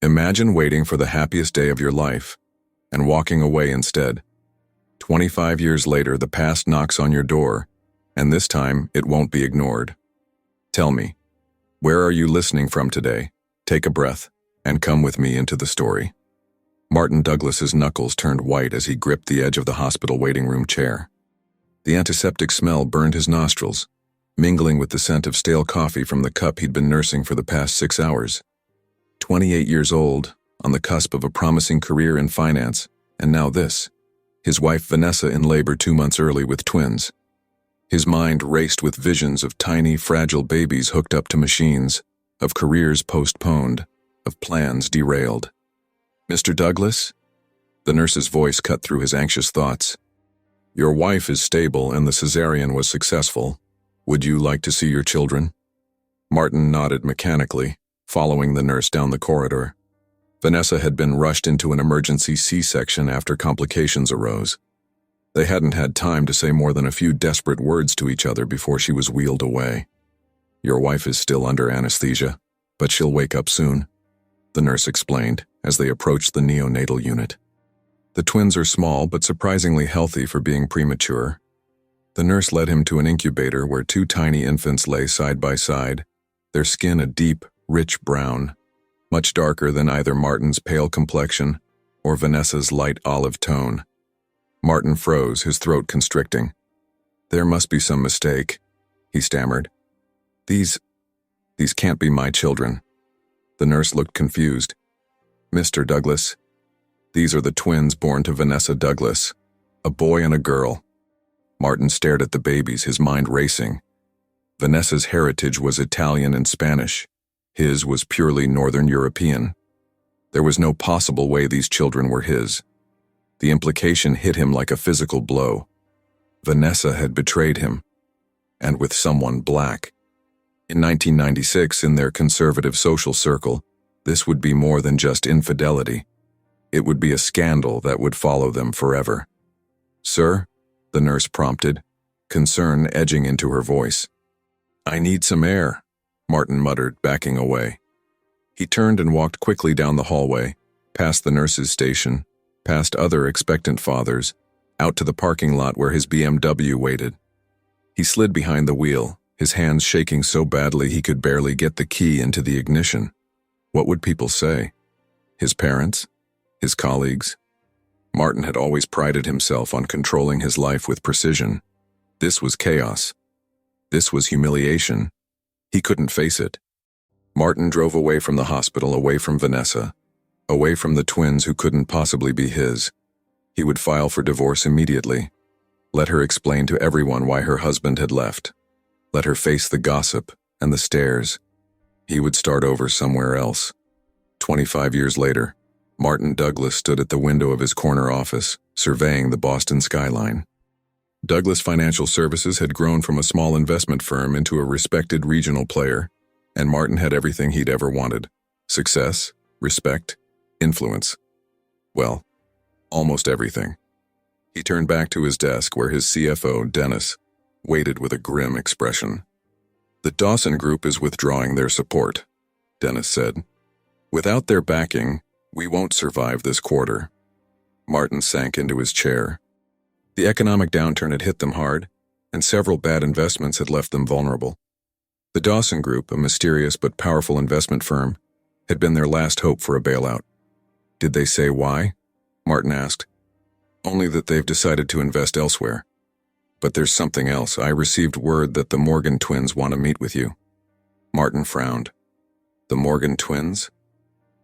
Imagine waiting for the happiest day of your life and walking away instead. 25 years later, the past knocks on your door, and this time it won't be ignored. Tell me, where are you listening from today? Take a breath and come with me into the story. Martin Douglas's knuckles turned white as he gripped the edge of the hospital waiting room chair. The antiseptic smell burned his nostrils, mingling with the scent of stale coffee from the cup he'd been nursing for the past 6 hours. 28 years old, on the cusp of a promising career in finance, and now this. His wife Vanessa in labor 2 months early with twins. His mind raced with visions of tiny, fragile babies hooked up to machines, of careers postponed, of plans derailed. "Mr. Douglas?" The nurse's voice cut through his anxious thoughts. "Your wife is stable and the cesarean was successful. Would you like to see your children?" Martin nodded mechanically, following the nurse down the corridor. Vanessa had been rushed into an emergency C-section after complications arose. They hadn't had time to say more than a few desperate words to each other before she was wheeled away. "Your wife is still under anesthesia, but she'll wake up soon," the nurse explained as they approached the neonatal unit. The twins are small but surprisingly healthy for being premature. The nurse led him to an incubator where 2 tiny infants lay side by side, their skin a deep, rich brown, much darker than either Martin's pale complexion or Vanessa's light olive tone. Martin froze, his throat constricting. "There must be some mistake," he stammered. These can't be my children." The nurse looked confused. "Mr. Douglas, these are the twins born to Vanessa Douglas, a boy and a girl." Martin stared at the babies, his mind racing. Vanessa's heritage was Italian and Spanish. His was purely Northern European. There was no possible way these children were his. The implication hit him like a physical blow. Vanessa had betrayed him, and with someone black. In 1996, in their conservative social circle, this would be more than just infidelity. It would be a scandal that would follow them forever. "Sir?" the nurse prompted, concern edging into her voice. "I need some air," Martin muttered, backing away. He turned and walked quickly down the hallway, past the nurse's station, past other expectant fathers, out to the parking lot where his BMW waited. He slid behind the wheel, his hands shaking so badly he could barely get the key into the ignition. What would people say? His parents? His colleagues? Martin had always prided himself on controlling his life with precision. This was chaos. This was humiliation. He couldn't face it. Martin drove away from the hospital, away from Vanessa, away from the twins who couldn't possibly be his. He would file for divorce immediately. Let her explain to everyone why her husband had left. Let her face the gossip and the stares. He would start over somewhere else. 25 years later, Martin Douglas stood at the window of his corner office, surveying the Boston skyline. Douglas Financial Services had grown from a small investment firm into a respected regional player, and Martin had everything he'd ever wanted: success, respect, influence. Well, almost everything. He turned back to his desk where his CFO, Dennis, waited with a grim expression. "The Dawson Group is withdrawing their support," Dennis said. "Without their backing, we won't survive this quarter." Martin sank into his chair. The economic downturn had hit them hard, and several bad investments had left them vulnerable. The Dawson Group, a mysterious but powerful investment firm, had been their last hope for a bailout. "Did they say why?" Martin asked. "Only that they've decided to invest elsewhere. But there's something else. I received word that the Morgan twins want to meet with you." Martin frowned. The Morgan twins?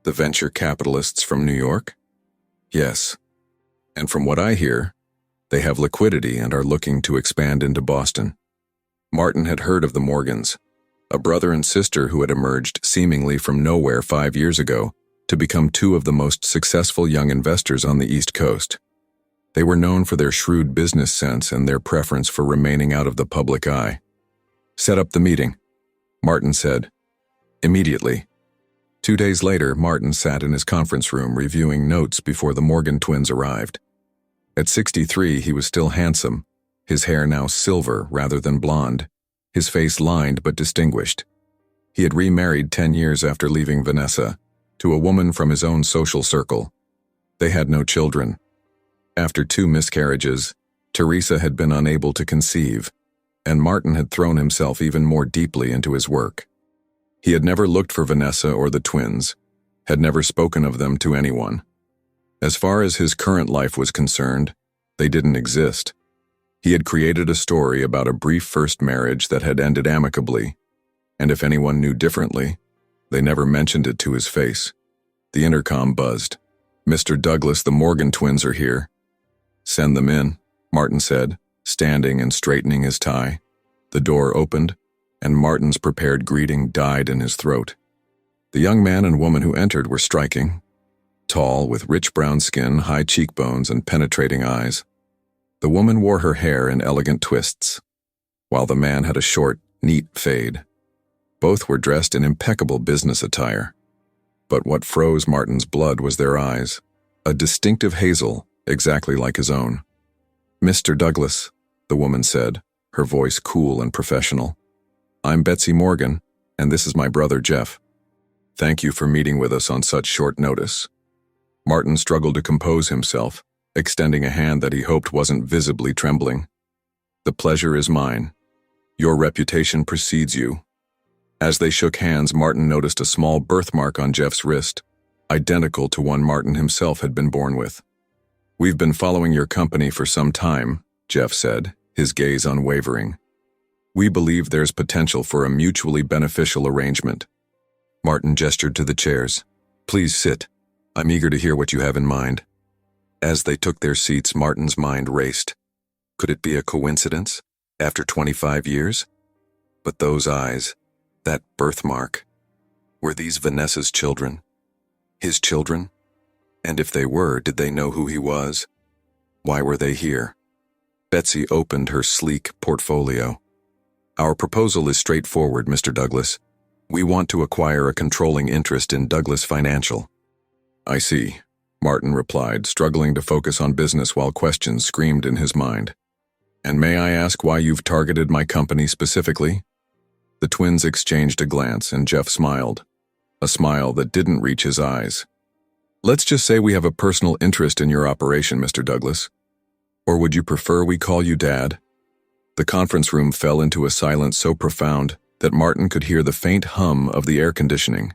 The venture capitalists from New York? Yes. And from what I hear, they have liquidity and are looking to expand into Boston. Martin had heard of the Morgans, a brother and sister who had emerged seemingly from nowhere 5 years ago to become 2 of the most successful young investors on the East Coast. They were known for their shrewd business sense and their preference for remaining out of the public eye. "Set up the meeting," Martin said. "Immediately." 2 days later, Martin sat in his conference room reviewing notes before the Morgan twins arrived. At 63, he was still handsome, his hair now silver rather than blonde, his face lined but distinguished. He had remarried 10 years after leaving Vanessa, to a woman from his own social circle. They had no children. After 2 miscarriages, Teresa had been unable to conceive, and Martin had thrown himself even more deeply into his work. He had never looked for Vanessa or the twins, had never spoken of them to anyone. As far as his current life was concerned, they didn't exist. He had created a story about a brief first marriage that had ended amicably, and if anyone knew differently, they never mentioned it to his face. The intercom buzzed. "Mr. Douglas, the Morgan twins are here." "Send them in," Martin said, standing and straightening his tie. The door opened, and Martin's prepared greeting died in his throat. The young man and woman who entered were striking. Tall, with rich brown skin, high cheekbones, and penetrating eyes. The woman wore her hair in elegant twists, while the man had a short, neat fade. Both were dressed in impeccable business attire. But what froze Martin's blood was their eyes, a distinctive hazel, exactly like his own. "Mr. Douglas," the woman said, her voice cool and professional. "I'm Betsy Morgan, and this is my brother Jeff. Thank you for meeting with us on such short notice." Martin struggled to compose himself, extending a hand that he hoped wasn't visibly trembling. "The pleasure is mine. Your reputation precedes you." As they shook hands, Martin noticed a small birthmark on Jeff's wrist, identical to one Martin himself had been born with. "We've been following your company for some time," Jeff said, his gaze unwavering. "We believe there's potential for a mutually beneficial arrangement." Martin gestured to the chairs. "Please sit. I'm eager to hear what you have in mind." As they took their seats, Martin's mind raced. Could it be a coincidence, after 25 years? But those eyes, that birthmark, were these Vanessa's children? His children? And if they were, did they know who he was? Why were they here? Betsy opened her sleek portfolio. "Our proposal is straightforward, Mr. Douglas. We want to acquire a controlling interest in Douglas Financial." "I see," Martin replied, struggling to focus on business while questions screamed in his mind. "And may I ask why you've targeted my company specifically?" The twins exchanged a glance, and Jeff smiled, a smile that didn't reach his eyes. "Let's just say we have a personal interest in your operation, Mr. Douglas. Or would you prefer we call you Dad?" The conference room fell into a silence so profound that Martin could hear the faint hum of the air conditioning.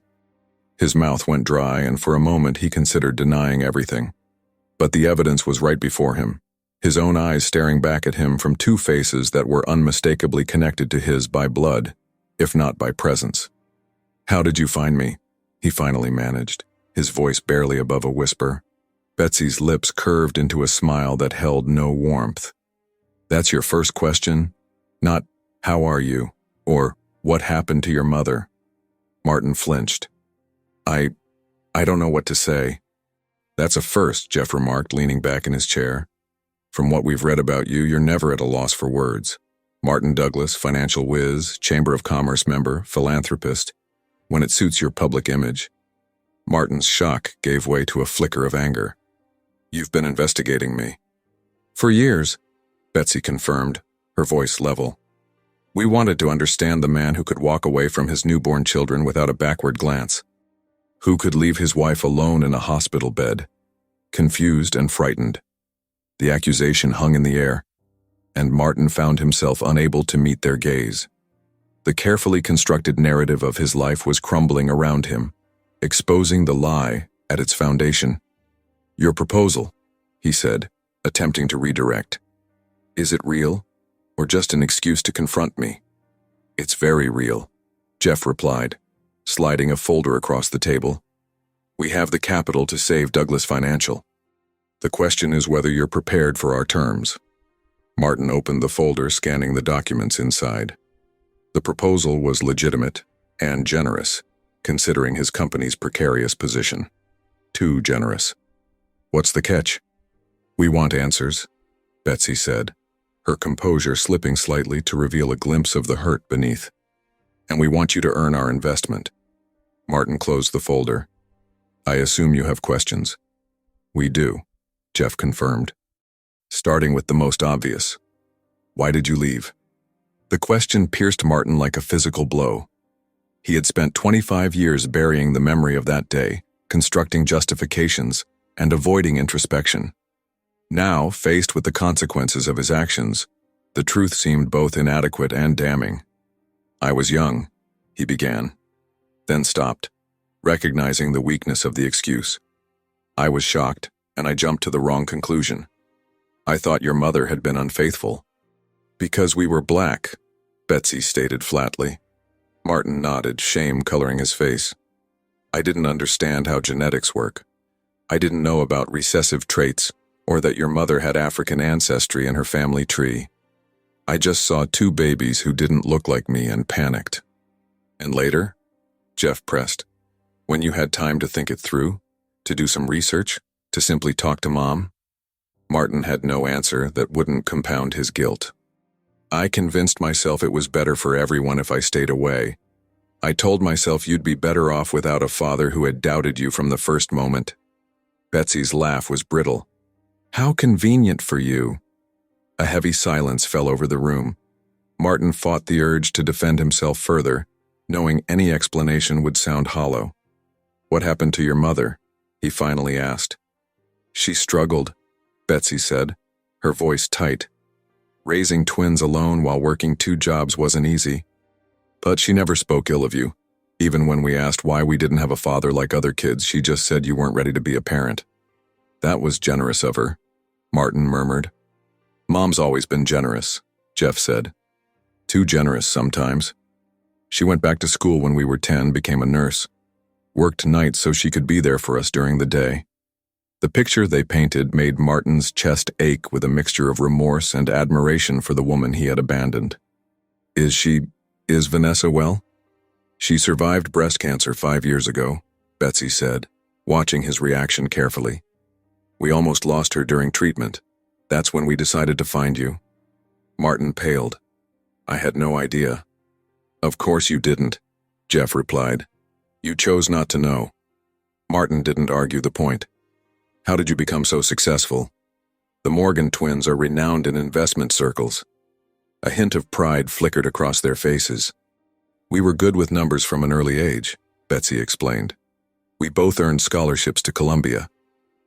His mouth went dry, and for a moment he considered denying everything. But the evidence was right before him, his own eyes staring back at him from 2 faces that were unmistakably connected to his by blood, if not by presence. "How did you find me?" he finally managed, his voice barely above a whisper. Betsy's lips curved into a smile that held no warmth. "That's your first question? Not, 'How are you?' or 'What happened to your mother?'" Martin flinched. I don't know what to say." "That's a first," Jeff remarked, leaning back in his chair. "From what we've read about you, you're never at a loss for words. Martin Douglas, financial whiz, Chamber of Commerce member, philanthropist, when it suits your public image." Martin's shock gave way to a flicker of anger. "You've been investigating me." "For years," Betsy confirmed, her voice level. "We wanted to understand the man who could walk away from his newborn children without a backward glance. Who could leave his wife alone in a hospital bed, confused and frightened. The accusation hung in the air, and Martin found himself unable to meet their gaze. The carefully constructed narrative of his life was crumbling around him, exposing the lie at its foundation. "Your proposal," he said, attempting to redirect. "Is it real, or just an excuse to confront me?" "It's very real," Jeff replied, sliding a folder across the table. "We have the capital to save Douglas Financial. The question is whether you're prepared for our terms." Martin opened the folder, scanning the documents inside. The proposal was legitimate and generous, considering his company's precarious position. Too generous. "What's the catch?" "We want answers," Betsy said, her composure slipping slightly to reveal a glimpse of the hurt beneath. "And we want you to earn our investment." Martin closed the folder. "I assume you have questions." "We do," Jeff confirmed. "Starting with the most obvious. Why did you leave?" The question pierced Martin like a physical blow. He had spent 25 years burying the memory of that day, constructing justifications, and avoiding introspection. Now, faced with the consequences of his actions, the truth seemed both inadequate and damning. "I was young," he began, then stopped, recognizing the weakness of the excuse. "I was shocked, and I jumped to the wrong conclusion. I thought your mother had been unfaithful." "Because we were black," Betsy stated flatly. Martin nodded, shame coloring his face. "I didn't understand how genetics work. I didn't know about recessive traits, or that your mother had African ancestry in her family tree. I just saw two babies who didn't look like me and panicked." "And later?" Jeff pressed. "When you had time to think it through, to do some research, to simply talk to Mom?" Martin had no answer that wouldn't compound his guilt. "I convinced myself it was better for everyone if I stayed away. I told myself you'd be better off without a father who had doubted you from the first moment." Betsy's laugh was brittle. "How convenient for you." A heavy silence fell over the room. Martin fought the urge to defend himself further, knowing any explanation would sound hollow. "What happened to your mother?" he finally asked. "She struggled," Betsy said, her voice tight. "Raising twins alone while working 2 jobs wasn't easy. But she never spoke ill of you. Even when we asked why we didn't have a father like other kids, she just said you weren't ready to be a parent." "That was generous of her," Martin murmured. "Mom's always been generous," Jeff said. "Too generous sometimes. She went back to school when we were 10, became a nurse. Worked nights so she could be there for us during the day." The picture they painted made Martin's chest ache with a mixture of remorse and admiration for the woman he had abandoned. Is Vanessa well?" "She survived breast cancer 5 years ago," Betsy said, watching his reaction carefully. "We almost lost her during treatment. That's when we decided to find you." Martin paled. "I had no idea." "Of course you didn't," Jeff replied. "You chose not to know." Martin didn't argue the point. "How did you become so successful?" "The Morgan twins are renowned in investment circles." A hint of pride flickered across their faces. "We were good with numbers from an early age," Betsy explained. "We both earned scholarships to Columbia.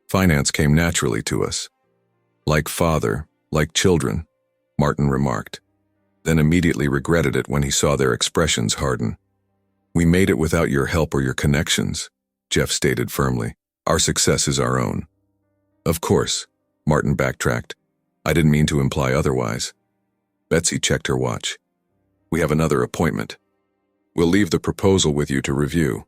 Finance came naturally to us." "Like father, like children," Martin remarked, then immediately regretted it when he saw their expressions harden. "We made it without your help or your connections," Jeff stated firmly. "Our success is our own." "Of course," Martin backtracked. "I didn't mean to imply otherwise." Betsy checked her watch. "We have another appointment. We'll leave the proposal with you to review.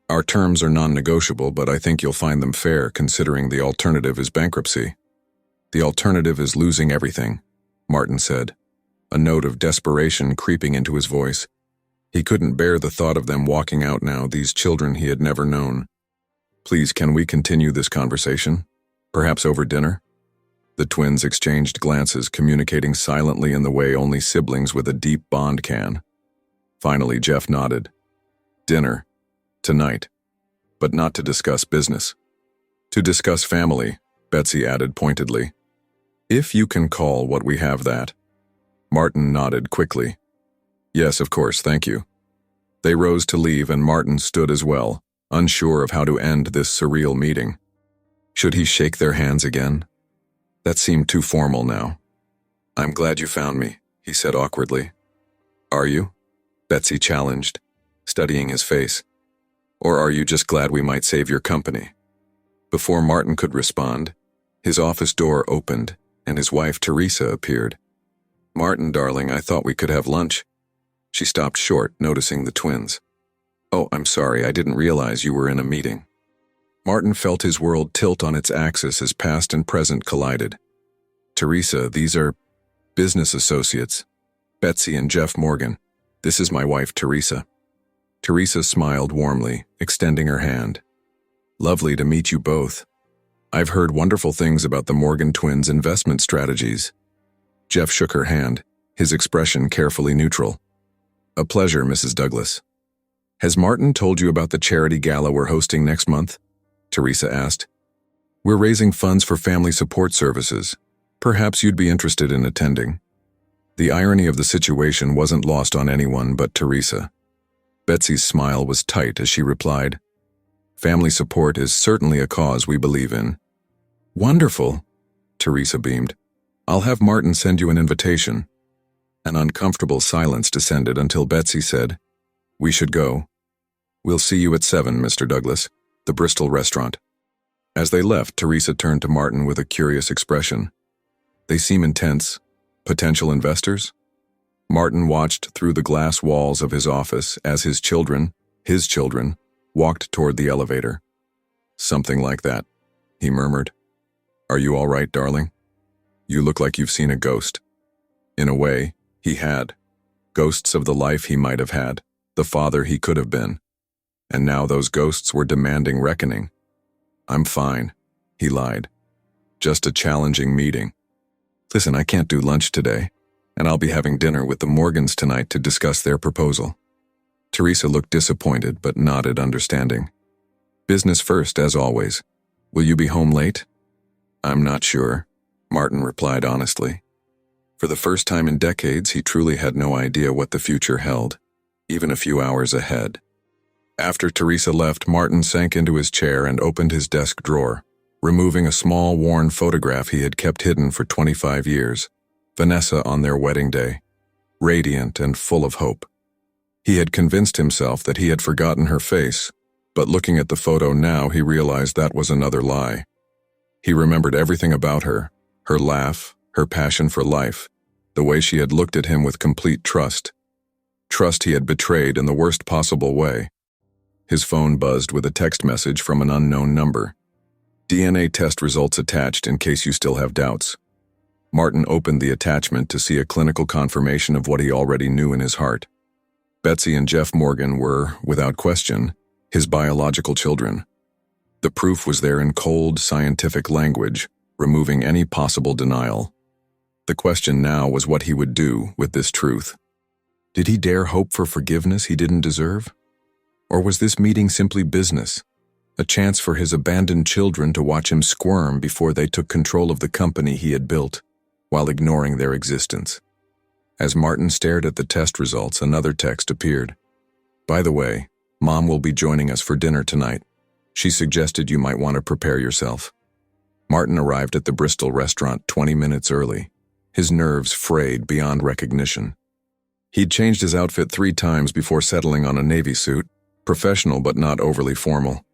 Our terms are non-negotiable, but I think you'll find them fair considering the alternative is bankruptcy." "The alternative is losing everything," Martin said, a note of desperation creeping into his voice. He couldn't bear the thought of them walking out now, these children he had never known. "Please, can we continue this conversation? Perhaps over dinner?" The twins exchanged glances, communicating silently in the way only siblings with a deep bond can. Finally, Jeff nodded. "Dinner. Tonight. But not to discuss business. To discuss family," Betsy added pointedly. "If you can call what we have that." Martin nodded quickly. "Yes, of course, thank you." They rose to leave and Martin stood as well, unsure of how to end this surreal meeting. Should he shake their hands again? That seemed too formal now. "I'm glad you found me," he said awkwardly. "Are you?" Betsy challenged, studying his face. "Or are you just glad we might save your company?" Before Martin could respond, his office door opened and his wife Teresa appeared. "Martin, darling, I thought we could have lunch." She stopped short, noticing the twins. "Oh, I'm sorry, I didn't realize you were in a meeting." Martin felt his world tilt on its axis as past and present collided. "Teresa, these are business associates, Betsy and Jeff Morgan. This is my wife, Teresa." Teresa smiled warmly, extending her hand. "Lovely to meet you both. I've heard wonderful things about the Morgan twins' investment strategies." Jeff shook her hand, his expression carefully neutral. "A pleasure, Mrs. Douglas." "Has Martin told you about the charity gala we're hosting next month?" Teresa asked. "We're raising funds for family support services. Perhaps you'd be interested in attending." The irony of the situation wasn't lost on anyone but Teresa. Betsy's smile was tight as she replied, Family support is certainly a cause we believe in. Wonderful, Teresa beamed. I'll have Martin send you an invitation. An uncomfortable silence descended until Betsy said, We should go. We'll see you at 7, Mr. Douglas, the Bristol restaurant. As they left, Teresa turned to Martin with a curious expression. They seem intense. Potential investors? Martin watched through the glass walls of his office as his children, walked toward the elevator. Something like that, he murmured. Are you all right, darling? You look like you've seen a ghost. In a way, he had. Ghosts of the life he might have had, the father he could have been. And now those ghosts were demanding reckoning. I'm fine, he lied. Just a challenging meeting. Listen, I can't do lunch today, and I'll be having dinner with the Morgans tonight to discuss their proposal. Teresa looked disappointed but nodded understanding. Business first, as always. Will you be home late? I'm not sure, Martin replied honestly. For the first time in decades, he truly had no idea what the future held, even a few hours ahead. After Teresa left, Martin sank into his chair and opened his desk drawer, removing a small, worn photograph he had kept hidden for 25 years, Vanessa on their wedding day, radiant and full of hope. He had convinced himself that he had forgotten her face, but looking at the photo now, he realized that was another lie. He remembered everything about her, her laugh, her passion for life, the way she had looked at him with complete trust. Trust he had betrayed in the worst possible way. His phone buzzed with a text message from an unknown number. DNA test results attached in case you still have doubts. Martin opened the attachment to see a clinical confirmation of what he already knew in his heart. Betsy and Jeff Morgan were, without question, his biological children. The proof was there in cold, scientific language, removing any possible denial. The question now was what he would do with this truth. Did he dare hope for forgiveness he didn't deserve? Or was this meeting simply business, a chance for his abandoned children to watch him squirm before they took control of the company he had built, while ignoring their existence? As Martin stared at the test results, another text appeared. By the way, Mom will be joining us for dinner tonight. She suggested you might want to prepare yourself. Martin arrived at the Bristol restaurant 20 minutes early, his nerves frayed beyond recognition. He'd changed his outfit 3 times before settling on a navy suit, professional but not overly formal.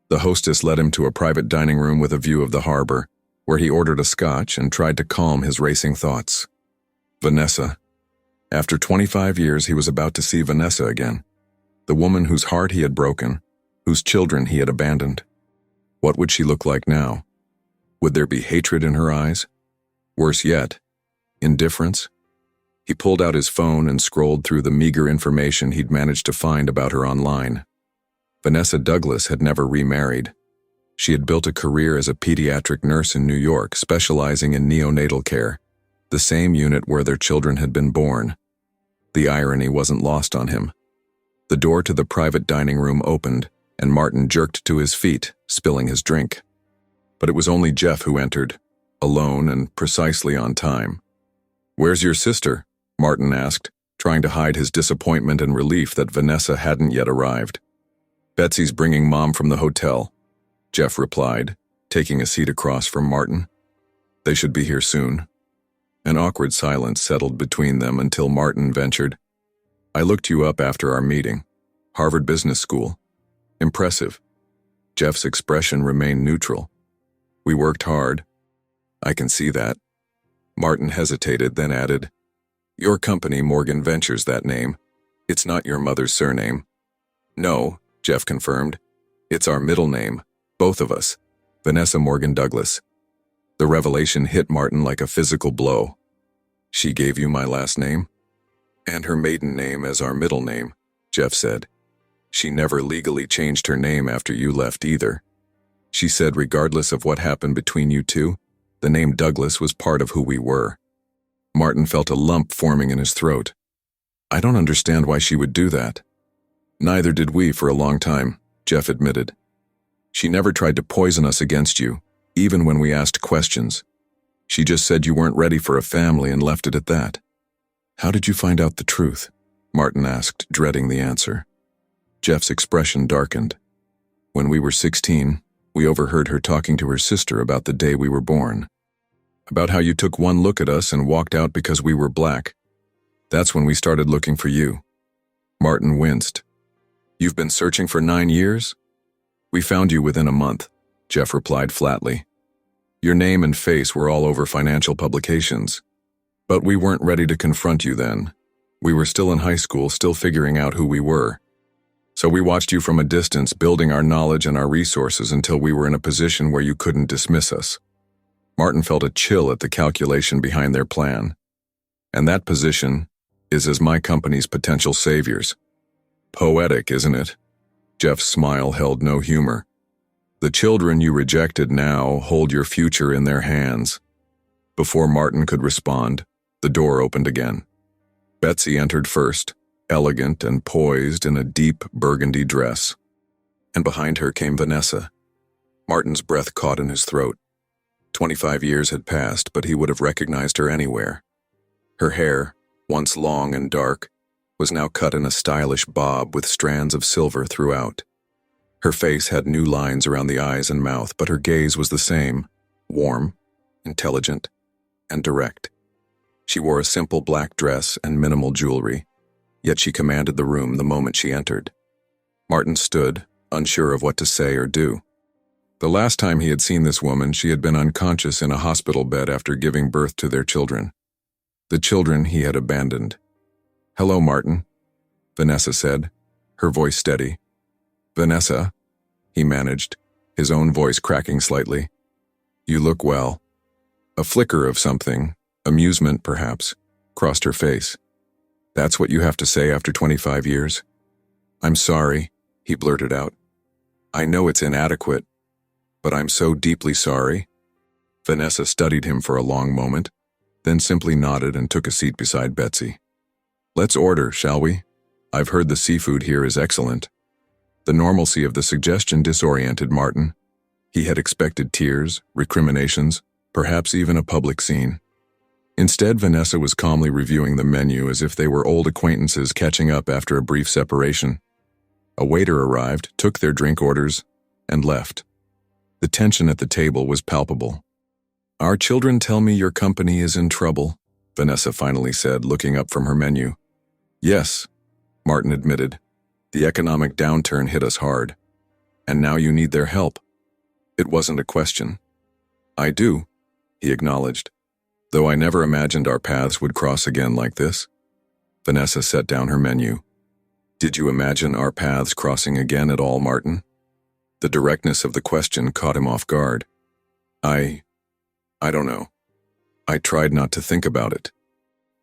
The hostess led him to a private dining room with a view of the harbor, where he ordered a scotch and tried to calm his racing thoughts. Vanessa. After 25 years, he was about to see Vanessa again, the woman whose heart he had broken, whose children he had abandoned. What would she look like now? Would there be hatred in her eyes? Worse yet, indifference? He pulled out his phone and scrolled through the meager information he'd managed to find about her online. Vanessa Douglas had never remarried. She had built a career as a pediatric nurse in New York, specializing in neonatal care, the same unit where their children had been born. The irony wasn't lost on him. The door to the private dining room opened, and Martin jerked to his feet, spilling his drink. But it was only Jeff who entered, alone and precisely on time. "Where's your sister?" Martin asked, trying to hide his disappointment and relief that Vanessa hadn't yet arrived. "Betsy's bringing Mom from the hotel," Jeff replied, taking a seat across from Martin. "They should be here soon." An awkward silence settled between them until Martin ventured, "I looked you up after our meeting. Harvard Business School. Impressive." Jeff's expression remained neutral. "We worked hard." "I can see that." Martin hesitated, then added, "Your company, Morgan Ventures, that name. It's not your mother's surname." "No," Jeff confirmed. "It's our middle name, both of us, Vanessa Morgan Douglas." The revelation hit Martin like a physical blow. "She gave you my last name?" "And her maiden name as our middle name," Jeff said. "She never legally changed her name after you left either. She said regardless of what happened between you two, the name Douglas was part of who we were." Martin felt a lump forming in his throat. "I don't understand why she would do that." "Neither did we for a long time," Jeff admitted. "She never tried to poison us against you, even when we asked questions. She just said you weren't ready for a family and left it at that." "How did you find out the truth?" Martin asked, dreading the answer. Jeff's expression darkened. When we were 16, we overheard her talking to her sister about the day we were born. About how you took one look at us and walked out because we were black. That's when we started looking for you." Martin winced. "You've been searching for 9 years? We found you within a month," Jeff replied flatly. "Your name and face were all over financial publications. But we weren't ready to confront you then. We were still in high school, still figuring out who we were. So we watched you from a distance, building our knowledge and our resources until we were in a position where you couldn't dismiss us." Martin felt a chill at the calculation behind their plan. "And that position is as my company's potential saviors. Poetic, isn't it?" Jeff's smile held no humor. "The children you rejected now hold your future in their hands." Before Martin could respond, the door opened again. Betsy entered first, elegant and poised in a deep burgundy dress. And behind her came Vanessa. Martin's breath caught in his throat. 25 years had passed, but he would have recognized her anywhere. Her hair, once long and dark, was now cut in a stylish bob with strands of silver throughout. Her face had new lines around the eyes and mouth, but her gaze was the same, warm, intelligent, and direct. She wore a simple black dress and minimal jewelry, yet she commanded the room the moment she entered. Martin stood, unsure of what to say or do. The last time he had seen this woman, she had been unconscious in a hospital bed after giving birth to their children. The children he had abandoned. "Hello, Martin," Vanessa said, her voice steady. "Vanessa," he managed, his own voice cracking slightly. "You look well." A flicker of something, amusement perhaps, crossed her face. "That's what you have to say after 25 years? I'm sorry," he blurted out. "I know it's inadequate, but I'm so deeply sorry." Vanessa studied him for a long moment, then simply nodded and took a seat beside Betsy. "Let's order, shall we? I've heard the seafood here is excellent." The normalcy of the suggestion disoriented Martin. He had expected tears, recriminations, perhaps even a public scene. Instead, Vanessa was calmly reviewing the menu as if they were old acquaintances catching up after a brief separation. A waiter arrived, took their drink orders, and left. The tension at the table was palpable. "Our children tell me your company is in trouble," Vanessa finally said, looking up from her menu. "Yes," Martin admitted. "The economic downturn hit us hard. And now you need their help." It wasn't a question. "I do," he acknowledged, "though I never imagined our paths would cross again like this." Vanessa set down her menu. "Did you imagine our paths crossing again at all, Martin?" The directness of the question caught him off guard. I don't know. I tried not to think about it."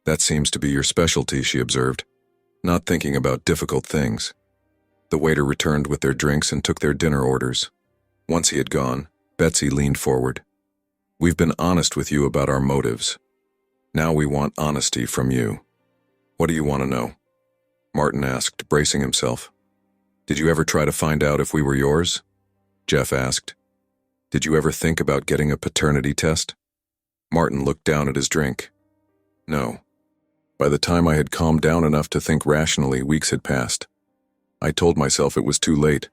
"That seems to be your specialty," she observed, "not thinking about difficult things." The waiter returned with their drinks and took their dinner orders. Once he had gone, Betsy leaned forward. "We've been honest with you about our motives. Now we want honesty from you. What do you want to know?" Martin asked, bracing himself. "Did you ever try to find out if we were yours?" Jeff asked. "Did you ever think about getting a paternity test?" Martin looked down at his drink. "No. By the time I had calmed down enough to think rationally, weeks had passed. I told myself it was too late,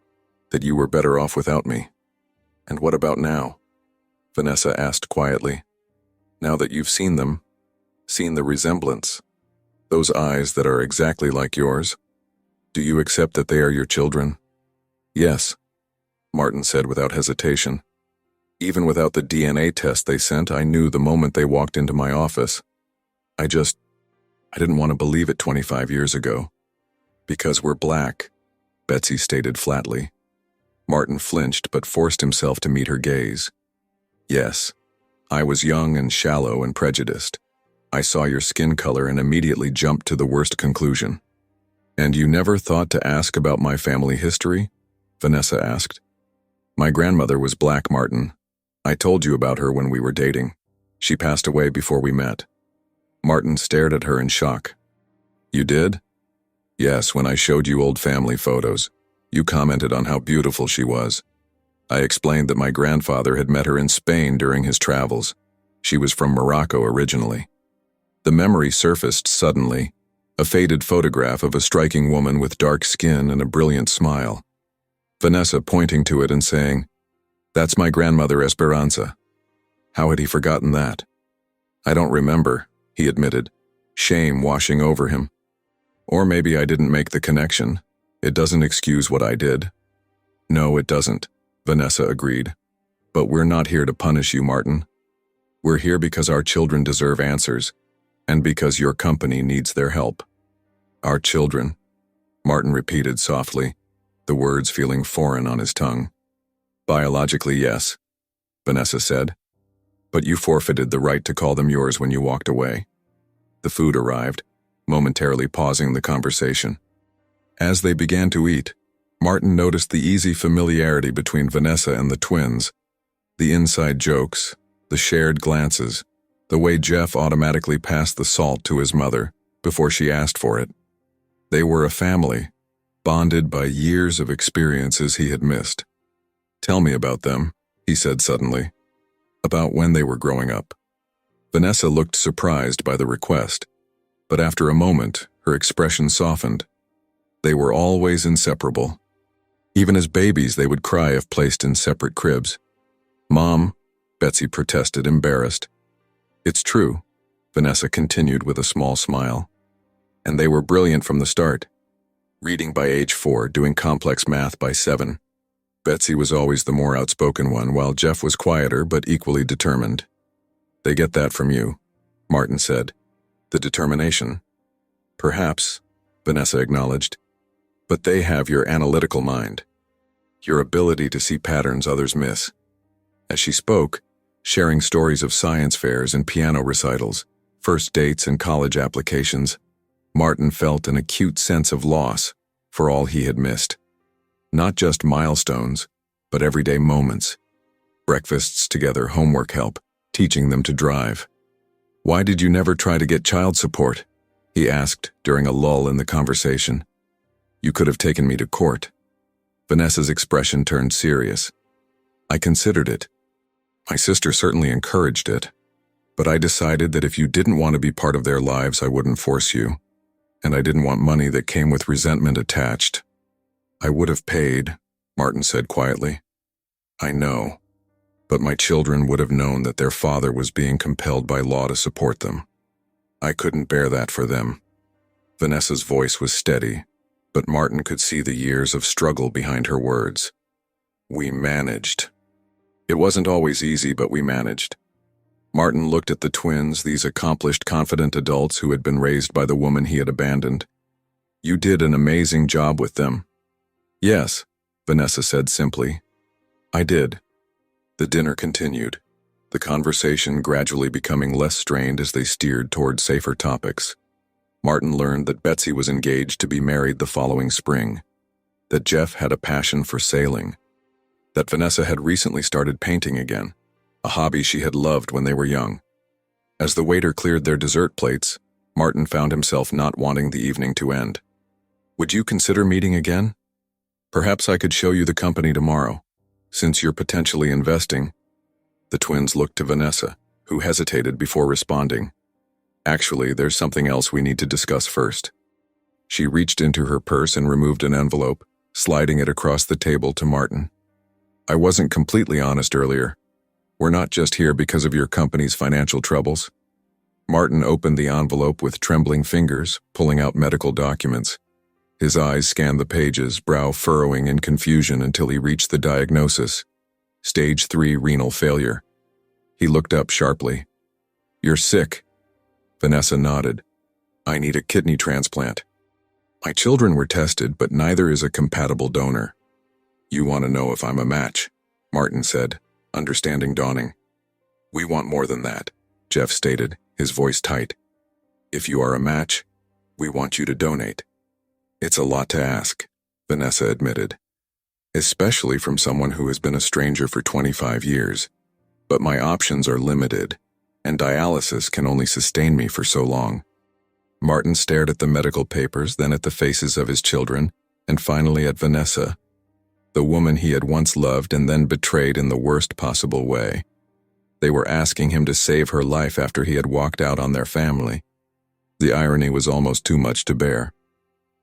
that you were better off without me." "And what about now?" Vanessa asked quietly. "Now that you've seen them, seen the resemblance, those eyes that are exactly like yours, do you accept that they are your children?" "Yes," Martin said without hesitation. "Even without the DNA test they sent, I knew the moment they walked into my office. I didn't want to believe it 25 years ago." "Because we're black," Betsy stated flatly. Martin flinched but forced himself to meet her gaze. "Yes, I was young and shallow and prejudiced. I saw your skin color and immediately jumped to the worst conclusion." "And you never thought to ask about my family history?" Vanessa asked. "My grandmother was black, Martin. I told you about her when we were dating. She passed away before we met." Martin stared at her in shock. "You did?" "Yes, when I showed you old family photos. You commented on how beautiful she was. I explained that my grandfather had met her in Spain during his travels. She was from Morocco originally." The memory surfaced suddenly, a faded photograph of a striking woman with dark skin and a brilliant smile. Vanessa pointing to it and saying, "That's my grandmother Esperanza." How had he forgotten that? "I don't remember," he admitted, shame washing over him. "Or maybe I didn't make the connection. It doesn't excuse what I did." "No, it doesn't," Vanessa agreed. "But we're not here to punish you, Martin. We're here because our children deserve answers, and because your company needs their help." "Our children," Martin repeated softly, the words feeling foreign on his tongue. "Biologically, yes," Vanessa said. "But you forfeited the right to call them yours when you walked away." The food arrived, momentarily pausing the conversation. As they began to eat, Martin noticed the easy familiarity between Vanessa and the twins, the inside jokes, the shared glances, the way Jeff automatically passed the salt to his mother before she asked for it. They were a family, bonded by years of experiences he had missed. "Tell me about them," he said suddenly. "About when they were growing up." Vanessa looked surprised by the request, but after a moment, her expression softened. They were always inseparable. Even as babies, they would cry if placed in separate cribs. "Mom," Betsy protested, embarrassed. "It's true," Vanessa continued with a small smile. "And they were brilliant from the start. Reading by age 4, doing complex math by 7. Betsy was always the more outspoken one, while Jeff was quieter but equally determined." "They get that from you," Martin said. "The determination." "Perhaps," Vanessa acknowledged. "But they have your analytical mind, your ability to see patterns others miss." As she spoke, sharing stories of science fairs and piano recitals, first dates and college applications, Martin felt an acute sense of loss for all he had missed. Not just milestones, but everyday moments. Breakfasts together, homework help, teaching them to drive. "Why did you never try to get child support?" he asked during a lull in the conversation. "You could have taken me to court." Vanessa's expression turned serious. "I considered it. My sister certainly encouraged it. But I decided that if you didn't want to be part of their lives, I wouldn't force you. And I didn't want money that came with resentment attached." "I would have paid," Martin said quietly. "I know. But my children would have known that their father was being compelled by law to support them. I couldn't bear that for them." Vanessa's voice was steady, but Martin could see the years of struggle behind her words. "We managed. It wasn't always easy, but we managed." Martin looked at the twins, these accomplished, confident adults who had been raised by the woman he had abandoned. "You did an amazing job with them." "Yes," Vanessa said simply. "I did." The dinner continued, the conversation gradually becoming less strained as they steered toward safer topics. Martin learned that Betsy was engaged to be married the following spring, that Jeff had a passion for sailing, that Vanessa had recently started painting again, a hobby she had loved when they were young. As the waiter cleared their dessert plates, Martin found himself not wanting the evening to end. "Would you consider meeting again? Perhaps I could show you the company tomorrow, since you're potentially investing." The twins looked to Vanessa, who hesitated before responding. "Actually, there's something else we need to discuss first." She reached into her purse and removed an envelope, sliding it across the table to Martin. "I wasn't completely honest earlier. We're not just here because of your company's financial troubles." Martin opened the envelope with trembling fingers, pulling out medical documents. His eyes scanned the pages, brow furrowing in confusion until he reached the diagnosis: Stage 3 renal failure. He looked up sharply. "You're sick." Vanessa nodded. "I need a kidney transplant. My children were tested, but neither is a compatible donor." "You want to know if I'm a match?" Martin said, understanding dawning. "We want more than that," Jeff stated, his voice tight. "If you are a match, we want you to donate." "It's a lot to ask," Vanessa admitted, "especially from someone who has been a stranger for 25 years. But my options are limited, and dialysis can only sustain me for so long." Martin stared at the medical papers, then at the faces of his children, and finally at Vanessa, the woman he had once loved and then betrayed in the worst possible way. They were asking him to save her life after he had walked out on their family. The irony was almost too much to bear.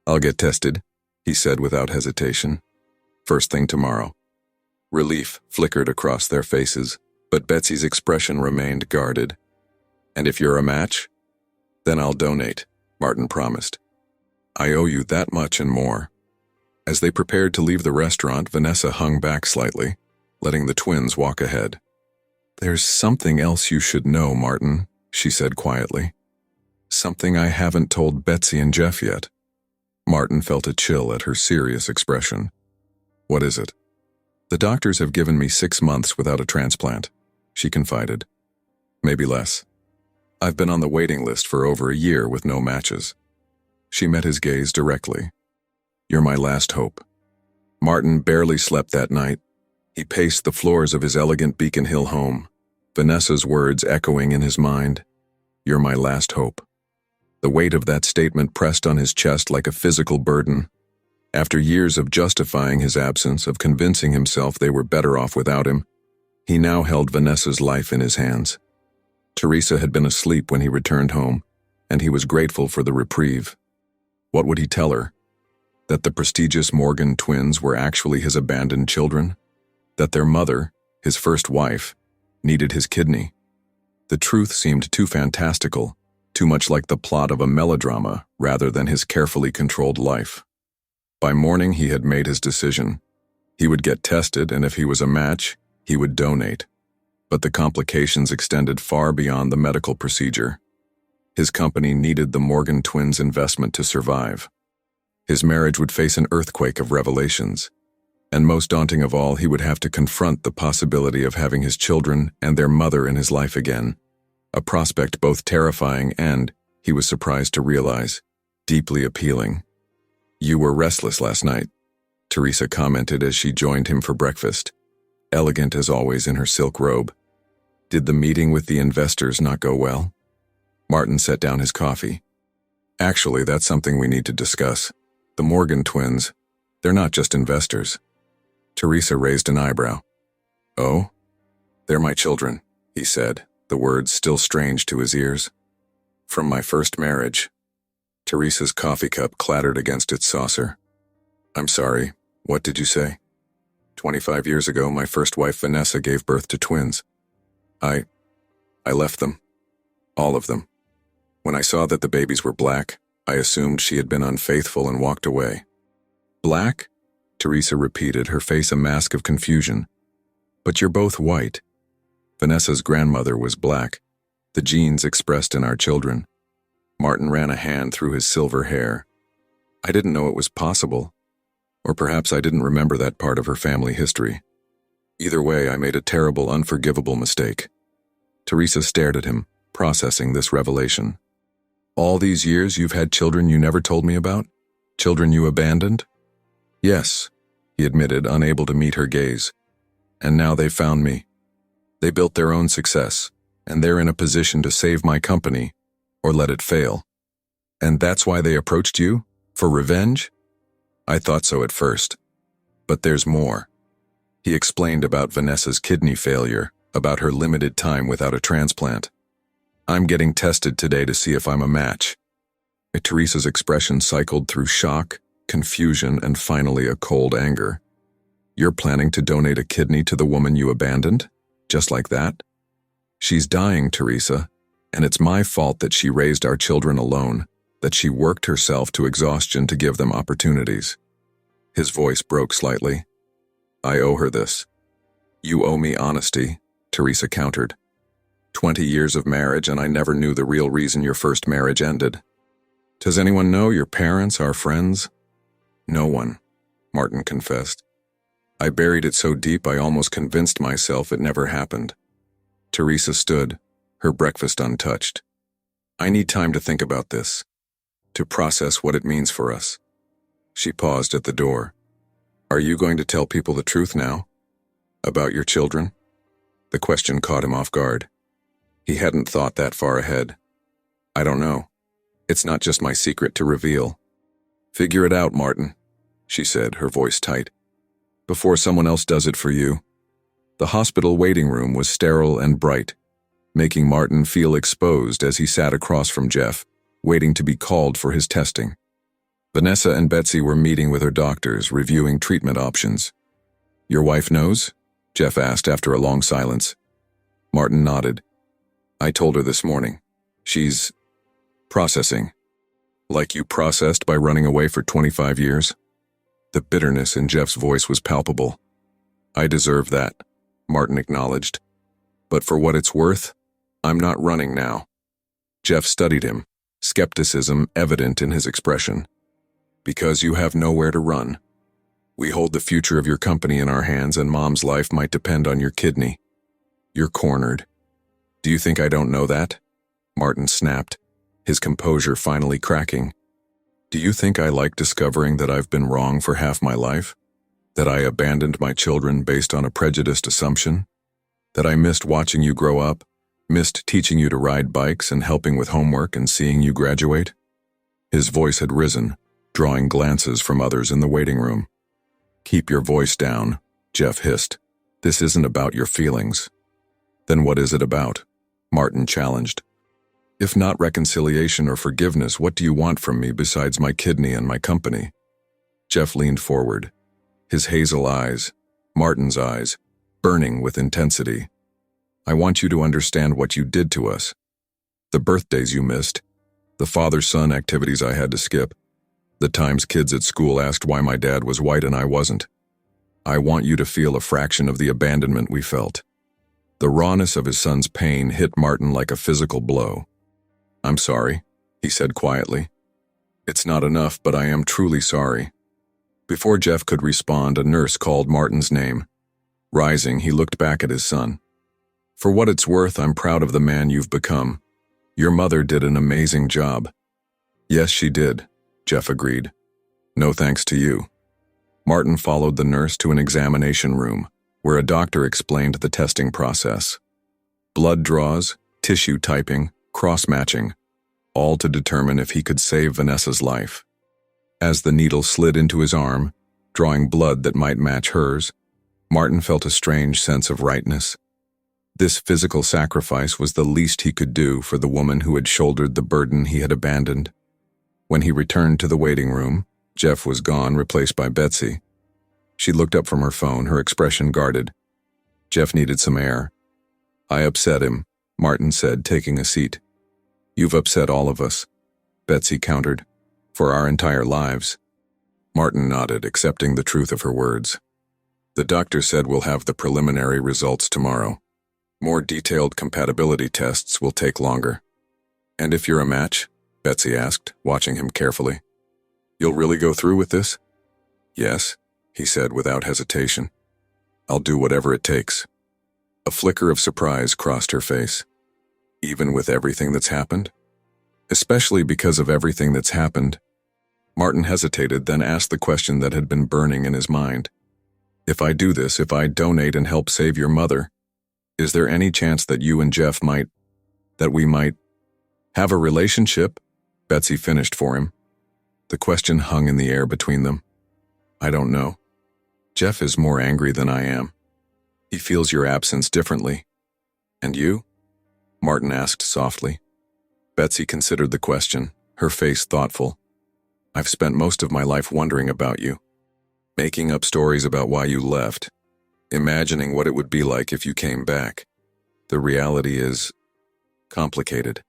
"I'll get tested," he said without hesitation. First thing tomorrow. Relief flickered across their faces, but Betsy's expression remained guarded. And if you're a match? Then I'll donate, Martin promised. I owe you that much and more. As they prepared to leave the restaurant, Vanessa hung back slightly, letting the twins walk ahead. There's something else you should know, Martin, she said quietly. Something I haven't told Betsy and Jeff yet. Martin felt a chill at her serious expression. What is it? The doctors have given me 6 months without a transplant, she confided. Maybe less. I've been on the waiting list for over a year with no matches. She met his gaze directly. You're my last hope. Martin barely slept that night. He paced the floors of his elegant Beacon Hill home, Vanessa's words echoing in his mind. You're my last hope. The weight of that statement pressed on his chest like a physical burden. After years of justifying his absence, of convincing himself they were better off without him, he now held Vanessa's life in his hands. Teresa had been asleep when he returned home, and he was grateful for the reprieve. What would he tell her? That the prestigious Morgan twins were actually his abandoned children? That their mother, his first wife, needed his kidney? The truth seemed too fantastical, too much like the plot of a melodrama rather than his carefully controlled life. By morning, he had made his decision. He would get tested, and if he was a match, he would donate. But the complications extended far beyond the medical procedure. His company needed the Morgan twins' investment to survive. His marriage would face an earthquake of revelations. And most daunting of all, he would have to confront the possibility of having his children and their mother in his life again. A prospect both terrifying and, he was surprised to realize, deeply appealing. You were restless last night, Teresa commented as she joined him for breakfast, elegant as always in her silk robe. Did the meeting with the investors not go well? Martin set down his coffee. Actually, that's something we need to discuss. The Morgan twins, they're not just investors. Teresa raised an eyebrow. Oh? They're my children, he said, the words still strange to his ears. From my first marriage. Teresa's coffee cup clattered against its saucer. I'm sorry, what did you say? 25 years ago, my first wife Vanessa gave birth to twins. I left them. All of them. When I saw that the babies were black, I assumed she had been unfaithful and walked away. Black? Teresa repeated, her face a mask of confusion. But you're both white. Vanessa's grandmother was black, the genes expressed in our children. Martin ran a hand through his silver hair. I didn't know it was possible. Or perhaps I didn't remember that part of her family history. Either way, I made a terrible, unforgivable mistake. Teresa stared at him, processing this revelation. All these years you've had children you never told me about? Children you abandoned? Yes, he admitted, unable to meet her gaze. And now they've found me. They built their own success, and they're in a position to save my company, or let it fail. And that's why they approached you? For revenge? I thought so at first. But there's more. He explained about Vanessa's kidney failure, about her limited time without a transplant. I'm getting tested today to see if I'm a match. Teresa's expression cycled through shock, confusion, and finally a cold anger. You're planning to donate a kidney to the woman you abandoned? Just like that? She's dying, Teresa. And it's my fault that she raised our children alone, that she worked herself to exhaustion to give them opportunities. His voice broke slightly. I owe her this. You owe me honesty, Teresa countered. 20 years of marriage and I never knew the real reason your first marriage ended. Does anyone know, your parents, our friends? No one, Martin confessed. I buried it so deep I almost convinced myself it never happened. Teresa stood, her breakfast untouched. I need time to think about this, to process what it means for us. She paused at the door. Are you going to tell people the truth now? About your children? The question caught him off guard. He hadn't thought that far ahead. I don't know. It's not just my secret to reveal. Figure it out, Martin, she said, her voice tight. Before someone else does it for you. The hospital waiting room was sterile and bright, making Martin feel exposed as he sat across from Jeff, waiting to be called for his testing. Vanessa and Betsy were meeting with her doctors, reviewing treatment options. "Your wife knows?" Jeff asked after a long silence. Martin nodded. "I told her this morning. She's processing." "Like you processed by running away for 25 years? The bitterness in Jeff's voice was palpable. "I deserve that," Martin acknowledged. "But for what it's worth, I'm not running now." Jeff studied him, skepticism evident in his expression. "Because you have nowhere to run. We hold the future of your company in our hands, and Mom's life might depend on your kidney. You're cornered." "Do you think I don't know that?" Martin snapped, his composure finally cracking. "Do you think I like discovering that I've been wrong for half my life? That I abandoned my children based on a prejudiced assumption? That I missed watching you grow up, missed teaching you to ride bikes and helping with homework and seeing you graduate?" His voice had risen, drawing glances from others in the waiting room. "Keep your voice down," Jeff hissed. "This isn't about your feelings." "Then what is it about?" Martin challenged. "If not reconciliation or forgiveness, what do you want from me besides my kidney and my company?" Jeff leaned forward, his hazel eyes, Martin's eyes, burning with intensity. "I want you to understand what you did to us. The birthdays you missed, the father-son activities I had to skip, the times kids at school asked why my dad was white and I wasn't. I want you to feel a fraction of the abandonment we felt." The rawness of his son's pain hit Martin like a physical blow. "I'm sorry," he said quietly. "It's not enough, but I am truly sorry." Before Jeff could respond, a nurse called Martin's name. Rising, he looked back at his son. "For what it's worth, I'm proud of the man you've become. Your mother did an amazing job." "Yes, she did," Jeff agreed. "No thanks to you." Martin followed the nurse to an examination room, where a doctor explained the testing process. Blood draws, tissue typing, cross-matching, all to determine if he could save Vanessa's life. As the needle slid into his arm, drawing blood that might match hers, Martin felt a strange sense of rightness. This physical sacrifice was the least he could do for the woman who had shouldered the burden he had abandoned. When he returned to the waiting room, Jeff was gone, replaced by Betsy. She looked up from her phone, her expression guarded. Jeff needed some air. "I upset him," Martin said, taking a seat. "You've upset all of us," Betsy countered, "for our entire lives." Martin nodded, accepting the truth of her words. "The doctor said we'll have the preliminary results tomorrow. More detailed compatibility tests will take longer." "And if you're a match?" Betsy asked, watching him carefully. "You'll really go through with this?" "Yes," he said without hesitation. "I'll do whatever it takes." A flicker of surprise crossed her face. "Even with everything that's happened?" "Especially because of everything that's happened." Martin hesitated, then asked the question that had been burning in his mind. "If I do this, if I donate and help save your mother, is there any chance that you and Jeff that we might have a relationship?" Betsy finished for him. The question hung in the air between them. "I don't know. Jeff is more angry than I am. He feels your absence differently." "And you?" Martin asked softly. Betsy considered the question, her face thoughtful. "I've spent most of my life wondering about you, making up stories about why you left, imagining what it would be like if you came back. The reality is complicated."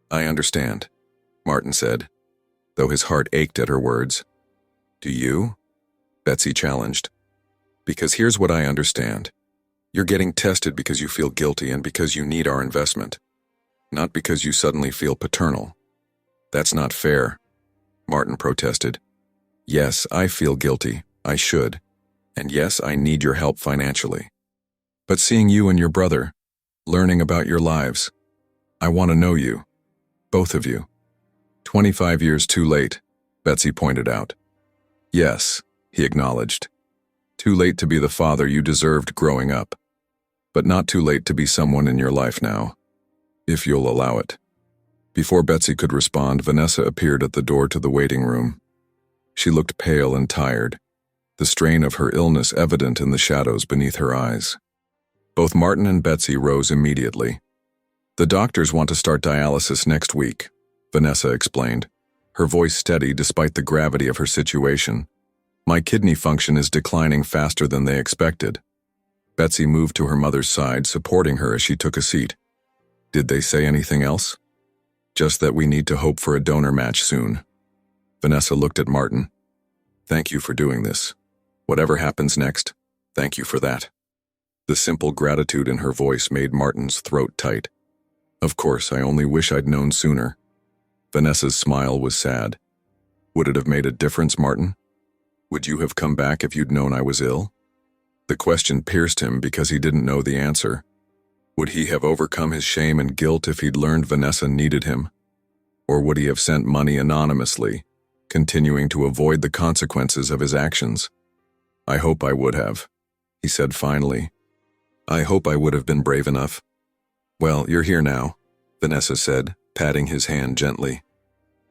"I understand," Martin said, though his heart ached at her words. "Do you?" Betsy challenged. "Because here's what I understand. You're getting tested because you feel guilty and because you need our investment, not because you suddenly feel paternal." "That's not fair," Martin protested. "Yes, I feel guilty. I should. And yes, I need your help financially. But seeing you and your brother, learning about your lives, I want to know you. Both of you." 25 years too late, Betsy pointed out. "Yes," he acknowledged. "Too late to be the father you deserved growing up. But not too late to be someone in your life now, if you'll allow it." Before Betsy could respond, Vanessa appeared at the door to the waiting room. She looked pale and tired, the strain of her illness evident in the shadows beneath her eyes. Both Martin and Betsy rose immediately. "The doctors want to start dialysis next week," Vanessa explained, her voice steady despite the gravity of her situation. "My kidney function is declining faster than they expected." Betsy moved to her mother's side, supporting her as she took a seat. "Did they say anything else?" "Just that we need to hope for a donor match soon." Vanessa looked at Martin. "Thank you for doing this. Whatever happens next, thank you for that." The simple gratitude in her voice made Martin's throat tight. "Of course, I only wish I'd known sooner." Vanessa's smile was sad. "Would it have made a difference, Martin? Would you have come back if you'd known I was ill?" The question pierced him because he didn't know the answer. Would he have overcome his shame and guilt if he'd learned Vanessa needed him? Or would he have sent money anonymously, continuing to avoid the consequences of his actions? "I hope I would have," he said finally. "I hope I would have been brave enough." "Well, you're here now," Vanessa said, patting his hand gently.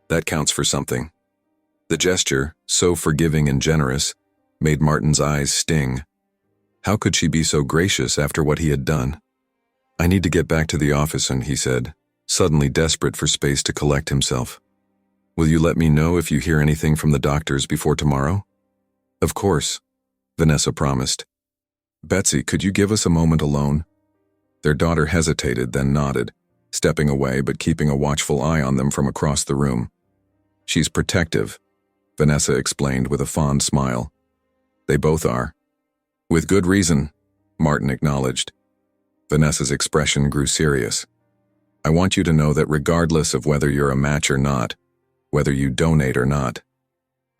"That counts for something." The gesture, so forgiving and generous, made Martin's eyes sting. How could she be so gracious after what he had done? "I need to get back to the office," he said, suddenly desperate for space to collect himself. "Will you let me know if you hear anything from the doctors before tomorrow?" "Of course," Vanessa promised. "Betsy, could you give us a moment alone?" Their daughter hesitated, then nodded, stepping away but keeping a watchful eye on them from across the room. "She's protective," Vanessa explained with a fond smile. "They both are." "With good reason," Martin acknowledged. Vanessa's expression grew serious. "I want you to know that regardless of whether you're a match or not, whether you donate or not,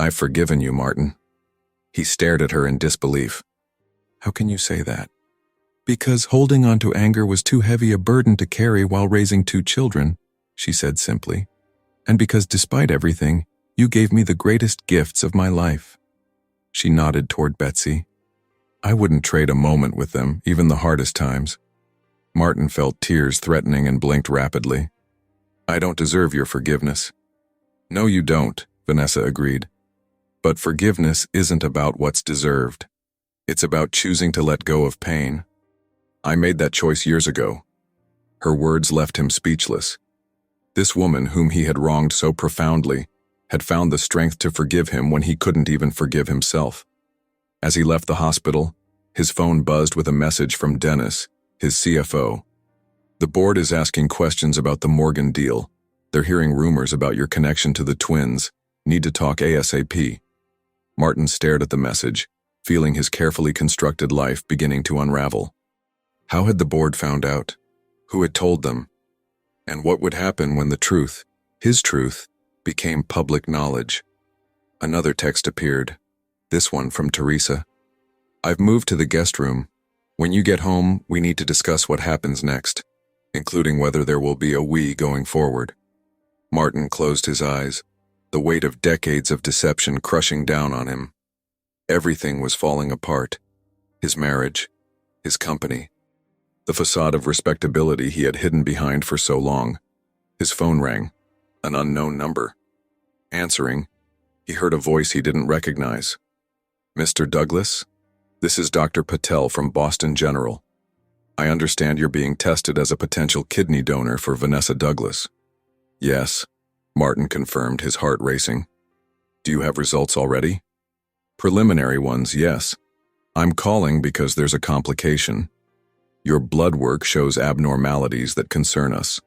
I've forgiven you, Martin." He stared at her in disbelief. "How can you say that?" "Because holding on to anger was too heavy a burden to carry while raising 2 children, she said simply. "And because despite everything, you gave me the greatest gifts of my life." She nodded toward Betsy. "I wouldn't trade a moment with them, even the hardest times." Martin felt tears threatening and blinked rapidly. "I don't deserve your forgiveness." "No, you don't," Vanessa agreed. "But forgiveness isn't about what's deserved. It's about choosing to let go of pain. I made that choice years ago." Her words left him speechless. This woman, whom he had wronged so profoundly, had found the strength to forgive him when he couldn't even forgive himself. As he left the hospital, his phone buzzed with a message from Dennis, his CFO. "The board is asking questions about the Morgan deal. They're hearing rumors about your connection to the twins. Need to talk ASAP." Martin stared at the message, feeling his carefully constructed life beginning to unravel. How had the board found out? Who had told them? And what would happen when the truth, his truth, became public knowledge? Another text appeared, this one from Teresa. "I've moved to the guest room. When you get home, we need to discuss what happens next, including whether there will be a we going forward." Martin closed his eyes, the weight of decades of deception crushing down on him. Everything was falling apart. His marriage, his company, the facade of respectability he had hidden behind for so long. His phone rang, an unknown number. Answering, he heard a voice he didn't recognize. "Mr. Douglas? This is Dr. Patel from Boston General. I understand you're being tested as a potential kidney donor for Vanessa Douglas." "Yes," Martin confirmed, his heart racing. "Do you have results already?" "Preliminary ones, yes. I'm calling because there's a complication. Your blood work shows abnormalities that concern us.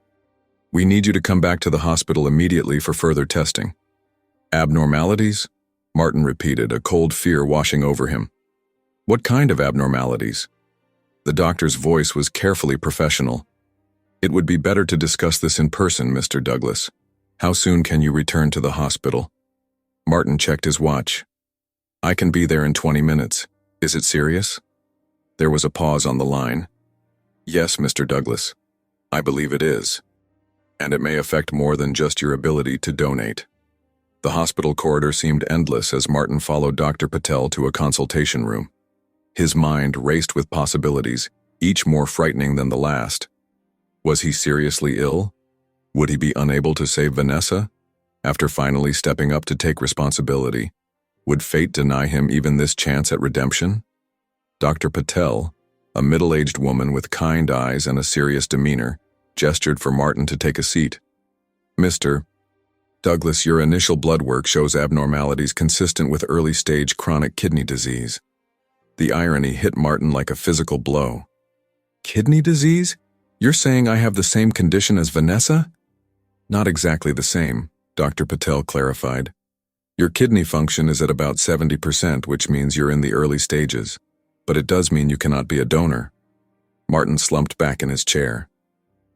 We need you to come back to the hospital immediately for further testing." "Abnormalities?" Martin repeated, a cold fear washing over him. "What kind of abnormalities?" The doctor's voice was carefully professional. "It would be better to discuss this in person, Mr. Douglas. How soon can you return to the hospital?" Martin checked his watch. "I can be there in 20 minutes. Is it serious?" There was a pause on the line. "Yes, Mr. Douglas. I believe it is. And it may affect more than just your ability to donate." The hospital corridor seemed endless as Martin followed Dr. Patel to a consultation room. His mind raced with possibilities, each more frightening than the last. Was he seriously ill? Would he be unable to save Vanessa? After finally stepping up to take responsibility, would fate deny him even this chance at redemption? Dr. Patel, a middle-aged woman with kind eyes and a serious demeanor, gestured for Martin to take a seat. "Mr. Douglas, your initial blood work shows abnormalities consistent with early-stage chronic kidney disease. The irony hit Martin like a physical blow. Kidney disease? You're saying I have the same condition as Vanessa? Not exactly the same, Dr. Patel clarified. Your kidney function is at about 70%, which means you're in the early stages. But it does mean you cannot be a donor. Martin slumped back in his chair.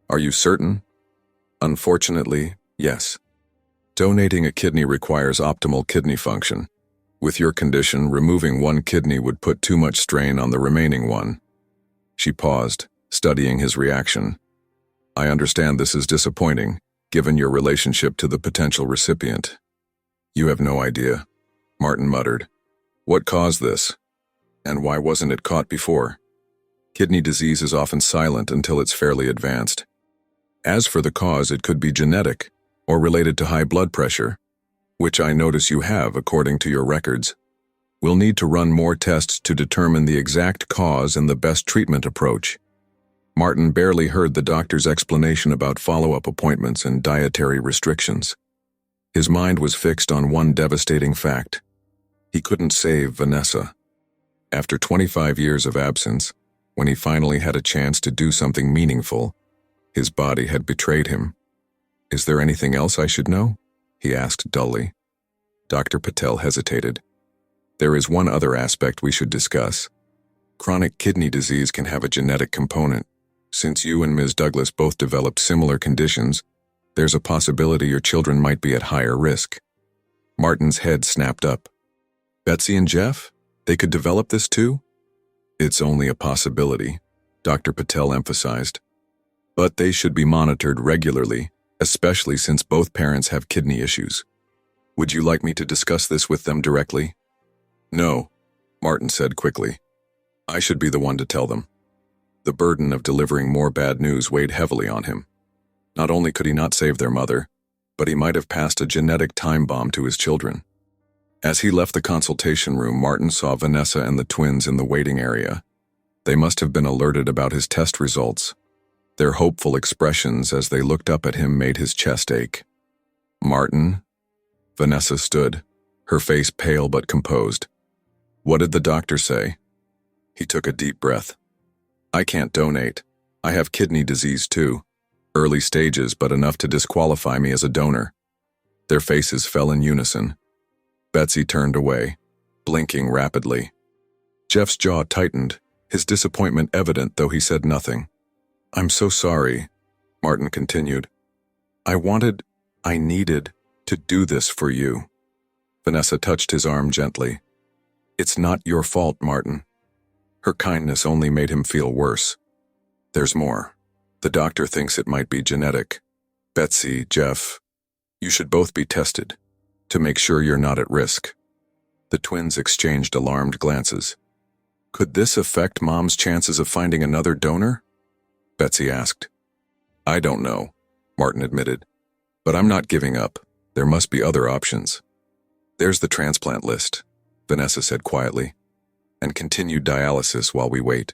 Are you certain? Unfortunately, yes. Donating a kidney requires optimal kidney function. With your condition, removing one kidney would put too much strain on the remaining one. She paused, studying his reaction. I understand this is disappointing, given your relationship to the potential recipient. You have no idea, Martin muttered. What caused this? And why wasn't it caught before? Kidney disease is often silent until it's fairly advanced. As for the cause, it could be genetic or related to high blood pressure, which I notice you have according to your records. We'll need to run more tests to determine the exact cause and the best treatment approach. Martin barely heard the doctor's explanation about follow-up appointments and dietary restrictions. His mind was fixed on one devastating fact. He couldn't save Vanessa. After 25 years of absence, when he finally had a chance to do something meaningful, his body had betrayed him. Is there anything else I should know? He asked dully. Dr. Patel hesitated. There is one other aspect we should discuss. Chronic kidney disease can have a genetic component. Since you and Ms. Douglas both developed similar conditions, there's a possibility your children might be at higher risk. Martin's head snapped up. Betsy and Jeff? They could develop this too? It's only a possibility, Dr. Patel emphasized. But they should be monitored regularly, especially since both parents have kidney issues. Would you like me to discuss this with them directly? No, Martin said quickly. I should be the one to tell them. The burden of delivering more bad news weighed heavily on him. Not only could he not save their mother, but he might have passed a genetic time bomb to his children. As he left the consultation room, Martin saw Vanessa and the twins in the waiting area. They must have been alerted about his test results. Their hopeful expressions as they looked up at him made his chest ache. Martin? Vanessa stood, her face pale but composed. What did the doctor say? He took a deep breath. I can't donate. I have kidney disease too. Early stages, but enough to disqualify me as a donor. Their faces fell in unison. Betsy turned away, blinking rapidly. Jeff's jaw tightened, his disappointment evident though he said nothing. I'm so sorry, Martin continued. I needed to do this for you. Vanessa touched his arm gently. It's not your fault, Martin. Her kindness only made him feel worse. There's more. The doctor thinks it might be genetic. Betsy, Jeff, you should both be tested to make sure you're not at risk. The twins exchanged alarmed glances. Could this affect Mom's chances of finding another donor? Betsy asked. I don't know, Martin admitted. But I'm not giving up. There must be other options. There's the transplant list, Vanessa said quietly, and continued dialysis while we wait.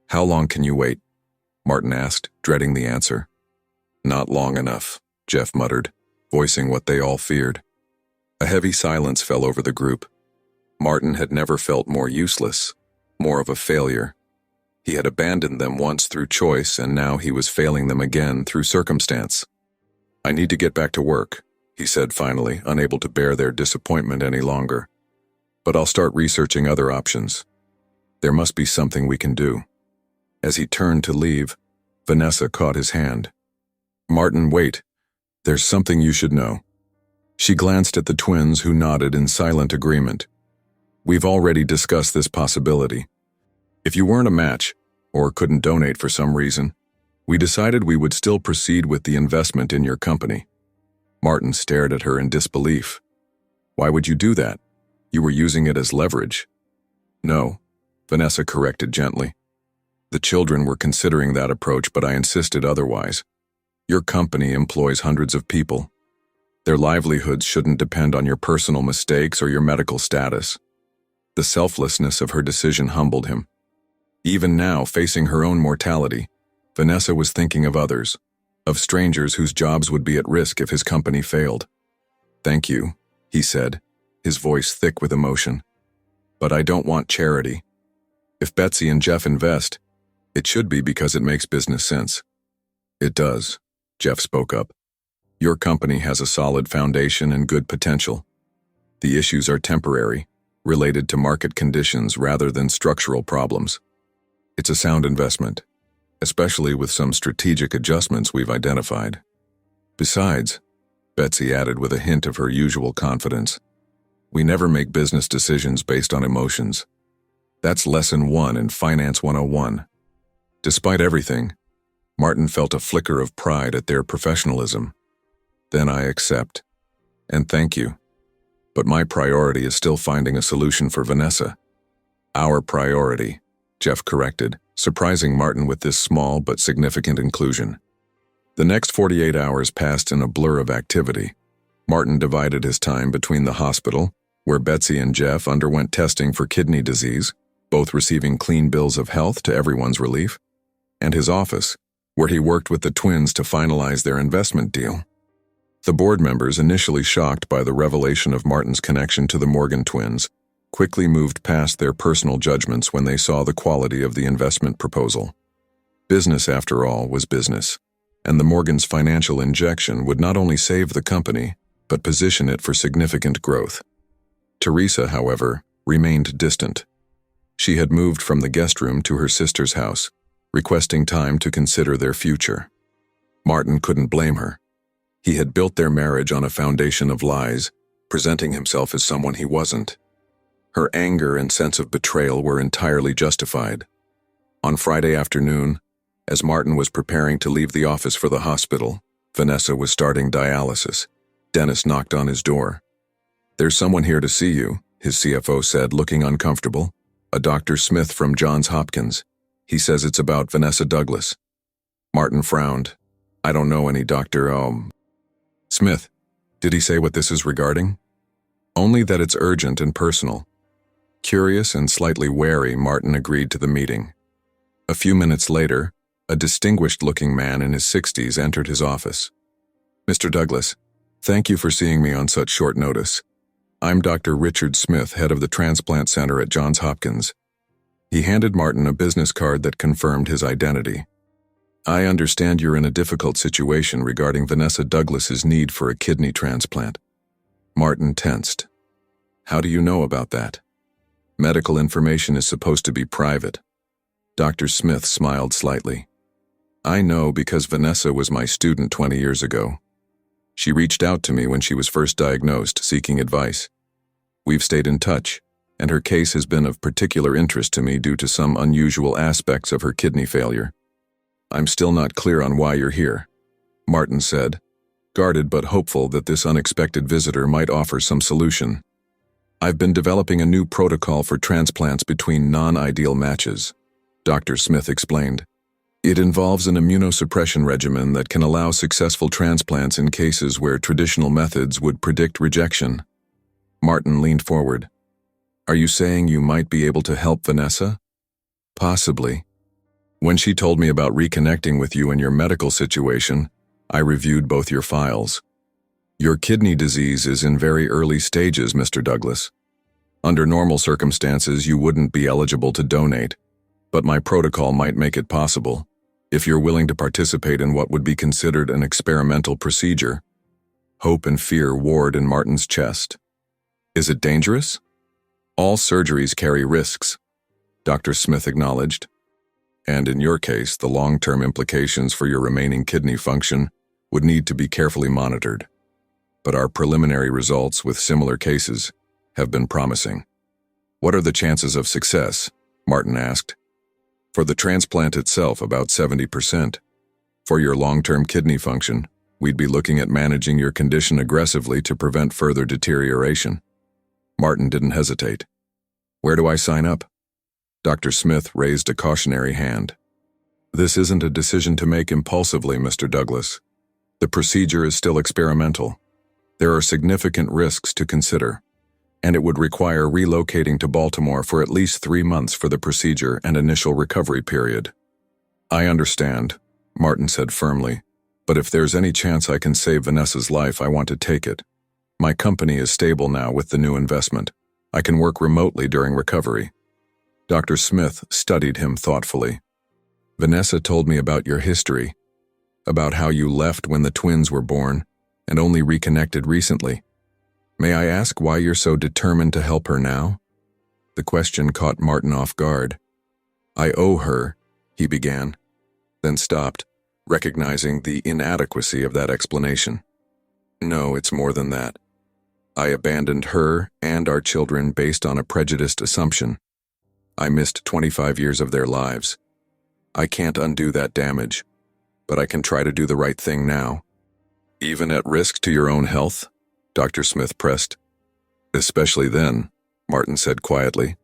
How long can you wait? Martin asked, dreading the answer. Not long enough, Jeff muttered, voicing what they all feared. A heavy silence fell over the group. Martin had never felt more useless, more of a failure. He had abandoned them once through choice, and now he was failing them again through circumstance. I need to get back to work, he said finally, unable to bear their disappointment any longer. But I'll start researching other options. There must be something we can do. As he turned to leave, Vanessa caught his hand. Martin, wait. There's something you should know. She glanced at the twins, who nodded in silent agreement. We've already discussed this possibility. If you weren't a match, or couldn't donate for some reason, we decided we would still proceed with the investment in your company. Martin stared at her in disbelief. Why would you do that? You were using it as leverage. No, Vanessa corrected gently. The children were considering that approach, but I insisted otherwise. Your company employs hundreds of people. Their livelihoods shouldn't depend on your personal mistakes or your medical status. The selflessness of her decision humbled him. Even now, facing her own mortality, Vanessa was thinking of others, of strangers whose jobs would be at risk if his company failed. "Thank you," he said, his voice thick with emotion. "But I don't want charity. If Betsy and Jeff invest, it should be because it makes business sense." "It does," Jeff spoke up. "Your company has a solid foundation and good potential. The issues are temporary, related to market conditions rather than structural problems. It's a sound investment, especially with some strategic adjustments we've identified. Besides," Betsy added with a hint of her usual confidence, "we never make business decisions based on emotions. That's lesson 1 in Finance 101. Despite everything, Martin felt a flicker of pride at their professionalism. "Then I accept. And thank you. But my priority is still finding a solution for Vanessa." "Our priority," Jeff corrected, surprising Martin with this small but significant inclusion. The next 48 hours passed in a blur of activity. Martin divided his time between the hospital, where Betsy and Jeff underwent testing for kidney disease, both receiving clean bills of health to everyone's relief, and his office, where he worked with the twins to finalize their investment deal. The board members, initially shocked by the revelation of Martin's connection to the Morgan twins, quickly moved past their personal judgments when they saw the quality of the investment proposal. Business, after all, was business, and the Morgans' financial injection would not only save the company, but position it for significant growth. Teresa, however, remained distant. She had moved from the guest room to her sister's house, requesting time to consider their future. Martin couldn't blame her. He had built their marriage on a foundation of lies, presenting himself as someone he wasn't. Her anger and sense of betrayal were entirely justified. On Friday afternoon, as Martin was preparing to leave the office for the hospital, Vanessa was starting dialysis. Dennis knocked on his door. "There's someone here to see you," his CFO said, looking uncomfortable. "A Dr. Smith from Johns Hopkins. He says it's about Vanessa Douglas." Martin frowned. "I don't know any Dr. Smith. Did he say what this is regarding?" "Only that it's urgent and personal." Curious and slightly wary, Martin agreed to the meeting. A few minutes later, a distinguished-looking man in his 60s entered his office. "Mr. Douglas, thank you for seeing me on such short notice. I'm Dr. Richard Smith, head of the transplant center at Johns Hopkins." He handed Martin a business card that confirmed his identity. "I understand you're in a difficult situation regarding Vanessa Douglas's need for a kidney transplant." Martin tensed. "How do you know about that?" "Medical information is supposed to be private." Dr. Smith smiled slightly. "I know because Vanessa was my student 20 years ago. She reached out to me when she was first diagnosed, seeking advice. We've stayed in touch, and her case has been of particular interest to me due to some unusual aspects of her kidney failure." "I'm still not clear on why you're here," Martin said, guarded but hopeful that this unexpected visitor might offer some solution. "I've been developing a new protocol for transplants between non-ideal matches," Dr. Smith explained. "It involves an immunosuppression regimen that can allow successful transplants in cases where traditional methods would predict rejection." Martin leaned forward. "Are you saying you might be able to help Vanessa?" "Possibly. When she told me about reconnecting with you and your medical situation, I reviewed both your files. Your kidney disease is in very early stages, Mr. Douglas. Under normal circumstances, you wouldn't be eligible to donate, but my protocol might make it possible, if you're willing to participate in what would be considered an experimental procedure." Hope and fear warred in Martin's chest. "Is it dangerous?" "All surgeries carry risks," Dr. Smith acknowledged. "And in your case, the long-term implications for your remaining kidney function would need to be carefully monitored. But our preliminary results with similar cases have been promising." "What are the chances of success?" Martin asked. "For the transplant itself, about 70%. For your long-term kidney function, we'd be looking at managing your condition aggressively to prevent further deterioration." Martin didn't hesitate. "Where do I sign up?" Dr. Smith raised a cautionary hand. "This isn't a decision to make impulsively, Mr. Douglas. The procedure is still experimental. There are significant risks to consider, and it would require relocating to Baltimore for at least 3 months for the procedure and initial recovery period." "I understand," Martin said firmly, "but if there's any chance I can save Vanessa's life, I want to take it." My company is stable now with the new investment. I can work remotely during recovery. Dr. Smith studied him thoughtfully. Vanessa told me about your history, about how you left when the twins were born and only reconnected recently. May I ask why you're so determined to help her now? The question caught Martin off guard. I owe her, he began, then stopped, recognizing the inadequacy of that explanation. No, it's more than that. I abandoned her and our children based on a prejudiced assumption. I missed 25 years of their lives. I can't undo that damage, but I can try to do the right thing now. Even at risk to your own health? Dr. Smith pressed. Especially then, Martin said quietly.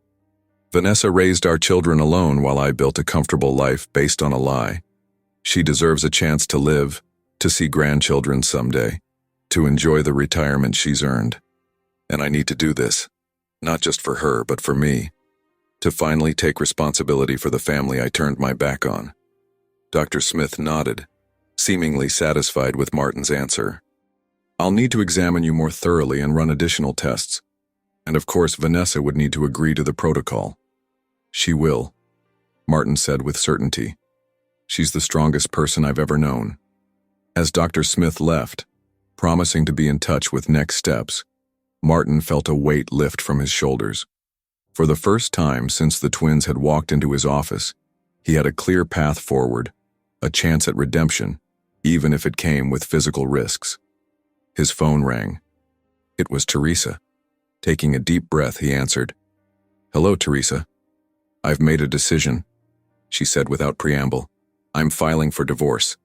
Vanessa raised our children alone while I built a comfortable life based on a lie. She deserves a chance to live, to see grandchildren someday, to enjoy the retirement she's earned. And I need to do this, not just for her, but for me, to finally take responsibility for the family I turned my back on. Dr. Smith nodded, seemingly satisfied with Martin's answer. I'll need to examine you more thoroughly and run additional tests. And of course, Vanessa would need to agree to the protocol. She will, Martin said with certainty. She's the strongest person I've ever known. As Dr. Smith left, promising to be in touch with next steps, Martin felt a weight lift from his shoulders. For the first time since the twins had walked into his office, he had a clear path forward, a chance at redemption, even if it came with physical risks. His phone rang. It was Teresa. Taking a deep breath, he answered. Hello, Teresa. I've made a decision, she said without preamble. I'm filing for divorce.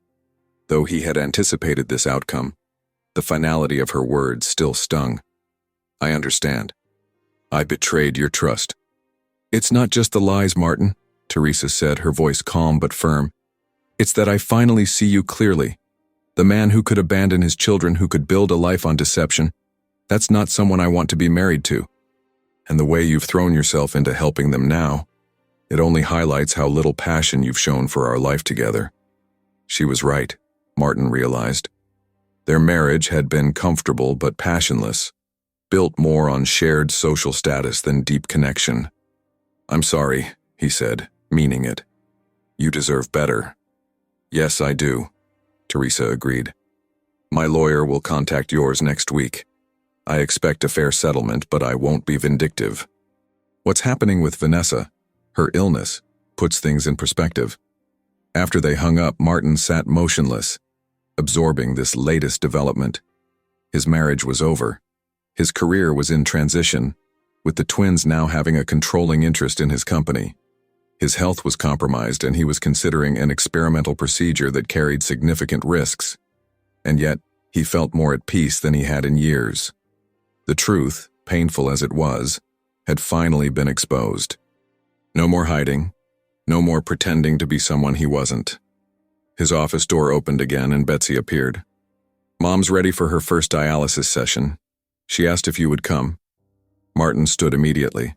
Though he had anticipated this outcome, the finality of her words still stung. I understand. I betrayed your trust. It's not just the lies, Martin, Teresa said, her voice calm but firm. It's that I finally see you clearly. The man who could abandon his children, who could build a life on deception, that's not someone I want to be married to. And the way you've thrown yourself into helping them now, it only highlights how little passion you've shown for our life together. She was right, Martin realized. Their marriage had been comfortable but passionless, built more on shared social status than deep connection. I'm sorry, he said, meaning it. You deserve better. Yes, I do, Teresa agreed. My lawyer will contact yours next week. I expect a fair settlement, but I won't be vindictive. What's happening with Vanessa, her illness, puts things in perspective. After they hung up, Martin sat motionless, absorbing this latest development. His marriage was over. His career was in transition, with the twins now having a controlling interest in his company. His health was compromised, and he was considering an experimental procedure that carried significant risks. And yet, he felt more at peace than he had in years. The truth, painful as it was, had finally been exposed. No more hiding, no more pretending to be someone he wasn't. His office door opened again and Betsy appeared. Mom's ready for her first dialysis session. She asked if you would come. Martin stood immediately.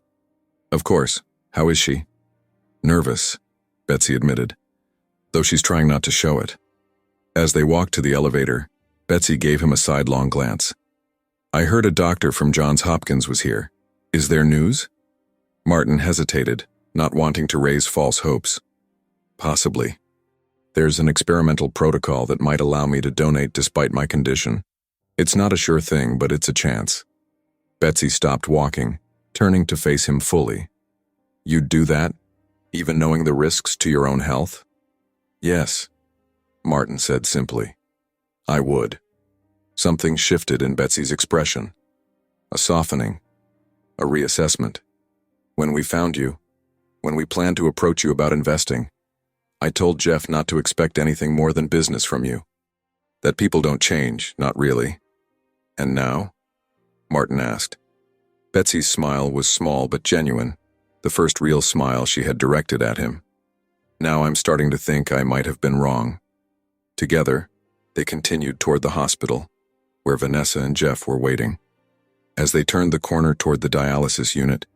Of course. How is she? Nervous, Betsy admitted, though she's trying not to show it. As they walked to the elevator, Betsy gave him a sidelong glance. I heard a doctor from Johns Hopkins was here. Is there news? Martin hesitated, not wanting to raise false hopes. Possibly. There's an experimental protocol that might allow me to donate despite my condition. It's not a sure thing, but it's a chance. Betsy stopped walking, turning to face him fully. You'd do that, even knowing the risks to your own health? Yes, Martin said simply. I would. Something shifted in Betsy's expression. A softening. A reassessment. When we found you, when we planned to approach you about investing, I told Jeff not to expect anything more than business from you. That people don't change, not really. And now? Martin asked. Betsy's smile was small but genuine, the first real smile she had directed at him. Now I'm starting to think I might have been wrong. Together, they continued toward the hospital, where Vanessa and Jeff were waiting. As they turned the corner toward the dialysis unit,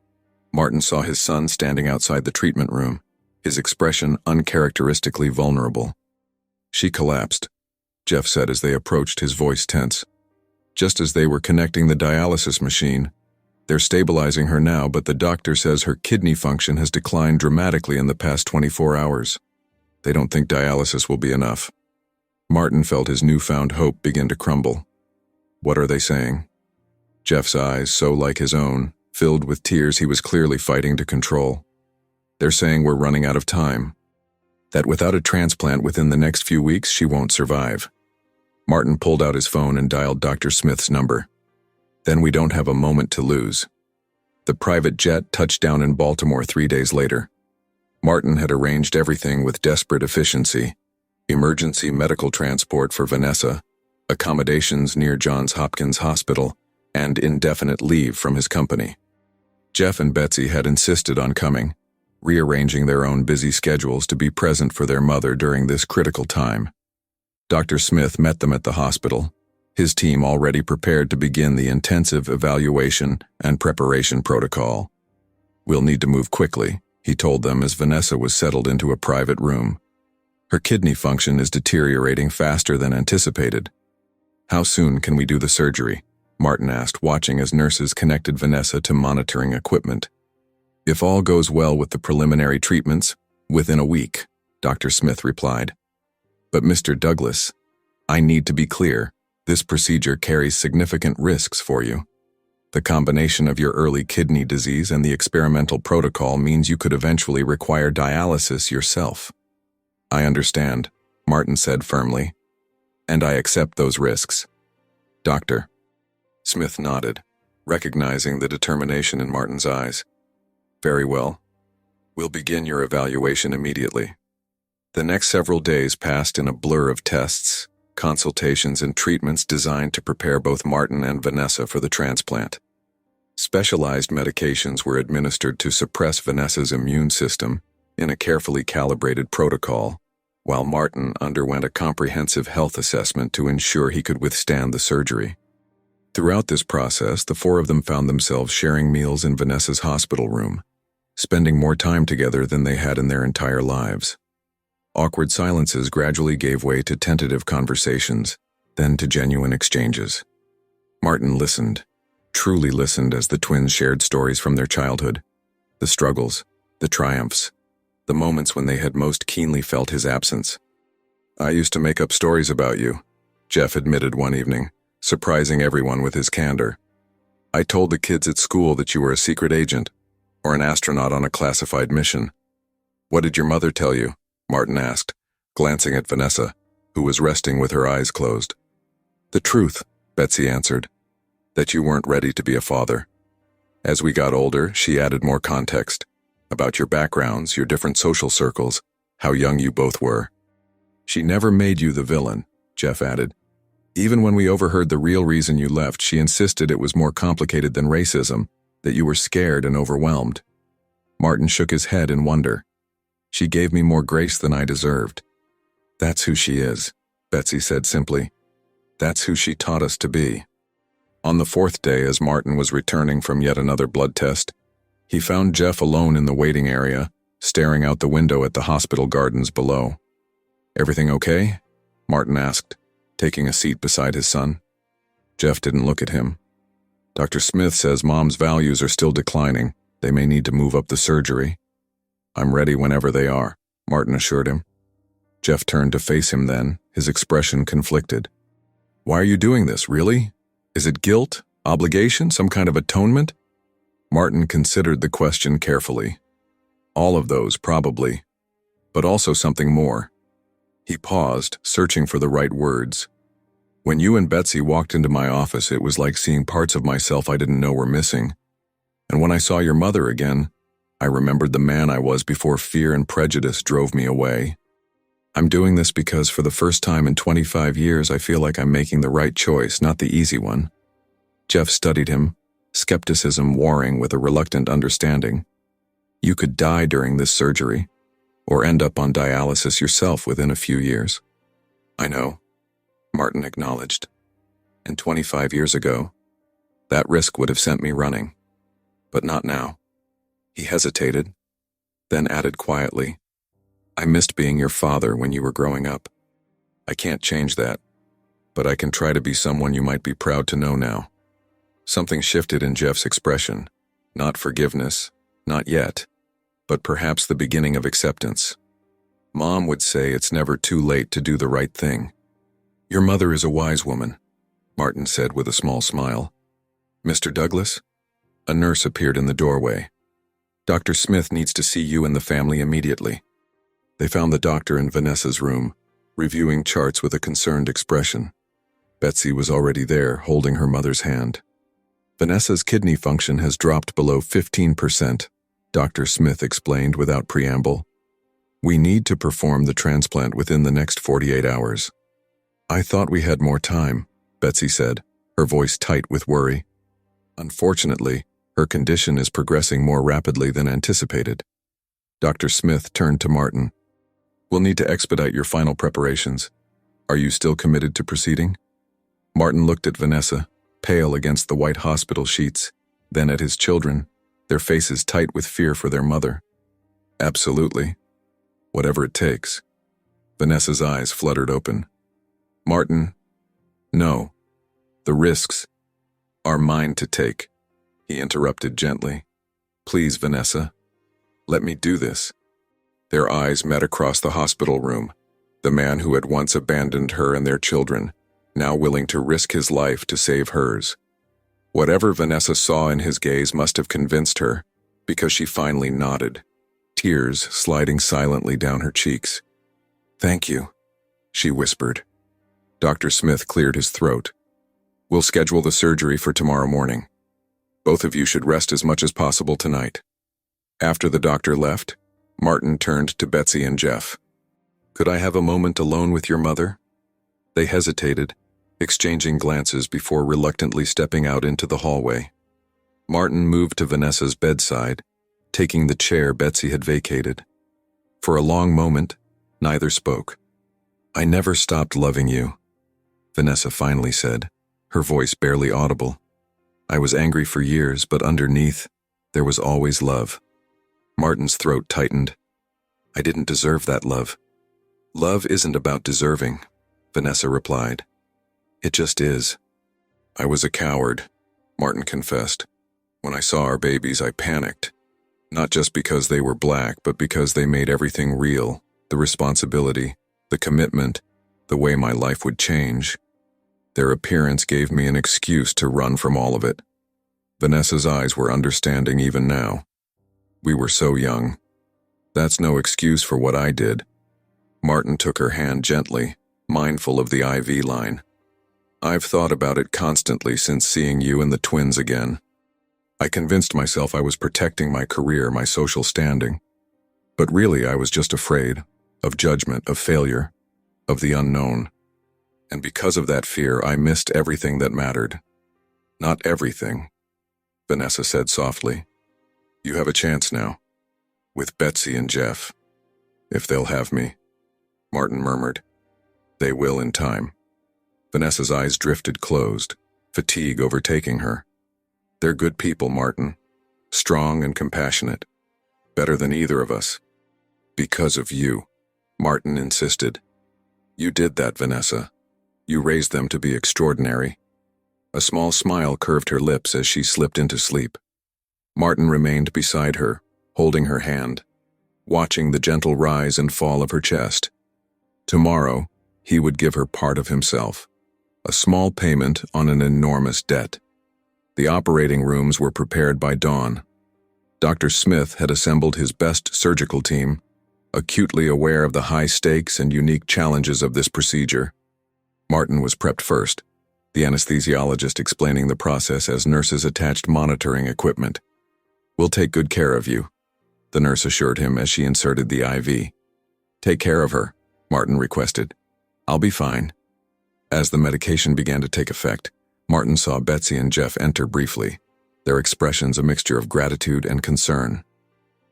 Martin saw his son standing outside the treatment room, his expression uncharacteristically vulnerable. She collapsed, Jeff said as they approached, his voice tense. Just as they were connecting the dialysis machine. They're stabilizing her now, but the doctor says her kidney function has declined dramatically in the past 24 hours. They don't think dialysis will be enough. Martin felt his newfound hope begin to crumble. What are they saying? Jeff's eyes, so like his own, filled with tears he was clearly fighting to control. They're saying we're running out of time. That without a transplant within the next few weeks, she won't survive. Martin pulled out his phone and dialed Dr. Smith's number. Then we don't have a moment to lose. The private jet touched down in Baltimore 3 days later. Martin had arranged everything with desperate efficiency. Emergency medical transport for Vanessa, accommodations near Johns Hopkins Hospital, and indefinite leave from his company. Jeff and Betsy had insisted on coming, rearranging their own busy schedules to be present for their mother during this critical time. Dr. Smith met them at the hospital, his team already prepared to begin the intensive evaluation and preparation protocol. We'll need to move quickly, he told them as Vanessa was settled into a private room. Her kidney function is deteriorating faster than anticipated. How soon can we do the surgery? Martin asked, watching as nurses connected Vanessa to monitoring equipment. If all goes well with the preliminary treatments, within a week, Dr. Smith replied. But Mr. Douglas, I need to be clear. This procedure carries significant risks for you. The combination of your early kidney disease and the experimental protocol means you could eventually require dialysis yourself. I understand, Martin said firmly, and I accept those risks. Doctor. Smith nodded, recognizing the determination in Martin's eyes. Very well. We'll begin your evaluation immediately. The next several days passed in a blur of tests, consultations, and treatments designed to prepare both Martin and Vanessa for the transplant. Specialized medications were administered to suppress Vanessa's immune system in a carefully calibrated protocol, while Martin underwent a comprehensive health assessment to ensure he could withstand the surgery. Throughout this process, the four of them found themselves sharing meals in Vanessa's hospital room, spending more time together than they had in their entire lives. Awkward silences gradually gave way to tentative conversations, then to genuine exchanges. Martin listened, truly listened as the twins shared stories from their childhood, the struggles, the triumphs, the moments when they had most keenly felt his absence. I used to make up stories about you, Jeff admitted one evening, surprising everyone with his candor. I told the kids at school that you were a secret agent, or an astronaut on a classified mission. What did your mother tell you? Martin asked, glancing at Vanessa, who was resting with her eyes closed. The truth, Betsy answered, that you weren't ready to be a father. As we got older, she added more context, about your backgrounds, your different social circles, how young you both were. She never made you the villain, Jeff added. Even when we overheard the real reason you left, she insisted it was more complicated than racism, that you were scared and overwhelmed. Martin shook his head in wonder. She gave me more grace than I deserved. That's who she is, Betsy said simply. That's who she taught us to be. On the fourth day, as Martin was returning from yet another blood test, he found Jeff alone in the waiting area, staring out the window at the hospital gardens below. Everything okay? Martin asked, taking a seat beside his son. Jeff didn't look at him. Dr. Smith says Mom's values are still declining. They may need to move up the surgery. I'm ready whenever they are, Martin assured him. Jeff turned to face him then, his expression conflicted. Why are you doing this, really? Is it guilt, obligation, some kind of atonement? Martin considered the question carefully. All of those, probably, but also something more. He paused, searching for the right words. When you and Betsy walked into my office, it was like seeing parts of myself I didn't know were missing. And when I saw your mother again, I remembered the man I was before fear and prejudice drove me away. I'm doing this because for the first time in 25 years, I feel like I'm making the right choice, not the easy one. Jeff studied him, skepticism warring with a reluctant understanding. You could die during this surgery, or end up on dialysis yourself within a few years. I know, Martin acknowledged. And 25 years ago, that risk would have sent me running. But not now. He hesitated, then added quietly, I missed being your father when you were growing up. I can't change that. but I can try to be someone you might be proud to know now." Something shifted in Jeff's expression. Not forgiveness, not yet, but perhaps the beginning of acceptance. Mom would say it's never too late to do the right thing. "Your mother is a wise woman," Martin said with a small smile. "Mr. Douglas?" A nurse appeared in the doorway. "Dr. Smith needs to see you and the family immediately." They found the doctor in Vanessa's room, reviewing charts with a concerned expression. Betsy was already there, holding her mother's hand. "Vanessa's kidney function has dropped below 15%, Dr. Smith explained without preamble. "We need to perform the transplant within the next 48 hours. "I thought we had more time," Betsy said, her voice tight with worry. "Unfortunately, her condition is progressing more rapidly than anticipated." Dr. Smith turned to Martin. "We'll need to expedite your final preparations. Are you still committed to proceeding?" Martin looked at Vanessa, pale against the white hospital sheets, then at his children, their faces tight with fear for their mother. "Absolutely. Whatever it takes." Vanessa's eyes fluttered open. "Martin, no. The risks are mine to take," he interrupted gently. "Please, Vanessa, let me do this." Their eyes met across the hospital room. The man who had once abandoned her and their children, now willing to risk his life to save hers. Whatever Vanessa saw in his gaze must have convinced her, because she finally nodded, tears sliding silently down her cheeks. "Thank you," she whispered. Dr. Smith cleared his throat. "We'll schedule the surgery for tomorrow morning. Both of you should rest as much as possible tonight." After the doctor left, Martin turned to Betsy and Jeff. "Could I have a moment alone with your mother?" They hesitated, exchanging glances before reluctantly stepping out into the hallway. Martin moved to Vanessa's bedside, taking the chair Betsy had vacated. For a long moment, neither spoke. "I never stopped loving you," Vanessa finally said, her voice barely audible. "I was angry for years, but underneath, there was always love." Martin's throat tightened. "I didn't deserve that love." "Love isn't about deserving," Vanessa replied. "It just is." "I was a coward," Martin confessed. "When I saw our babies, I panicked. Not just because they were black, but because they made everything real, the responsibility, the commitment, the way my life would change. Their appearance gave me an excuse to run from all of it." Vanessa's eyes were understanding even now. "We were so young. That's no excuse for what I did." Martin took her hand gently, mindful of the IV line. "I've thought about it constantly since seeing you and the twins again. I convinced myself I was protecting my career, my social standing. But really I was just afraid, of judgment, of failure, of the unknown. And because of that fear, I missed everything that mattered." "Not everything," Vanessa said softly. "You have a chance now, with Betsy and Jeff. If they'll have me," Martin murmured. "They will in time." Vanessa's eyes drifted closed, fatigue overtaking her. "They're good people, Martin. Strong and compassionate. Better than either of us. Because of you," Martin insisted. "You did that, Vanessa. You raised them to be extraordinary." A small smile curved her lips as she slipped into sleep. Martin remained beside her, holding her hand, watching the gentle rise and fall of her chest. Tomorrow, he would give her part of himself, a small payment on an enormous debt. The operating rooms were prepared by dawn. Dr. Smith had assembled his best surgical team, acutely aware of the high stakes and unique challenges of this procedure. Martin was prepped first, the anesthesiologist explaining the process as nurses attached monitoring equipment. "We'll take good care of you," the nurse assured him as she inserted the IV. "Take care of her," Martin requested. "I'll be fine." As the medication began to take effect, Martin saw Betsy and Jeff enter briefly, their expressions a mixture of gratitude and concern.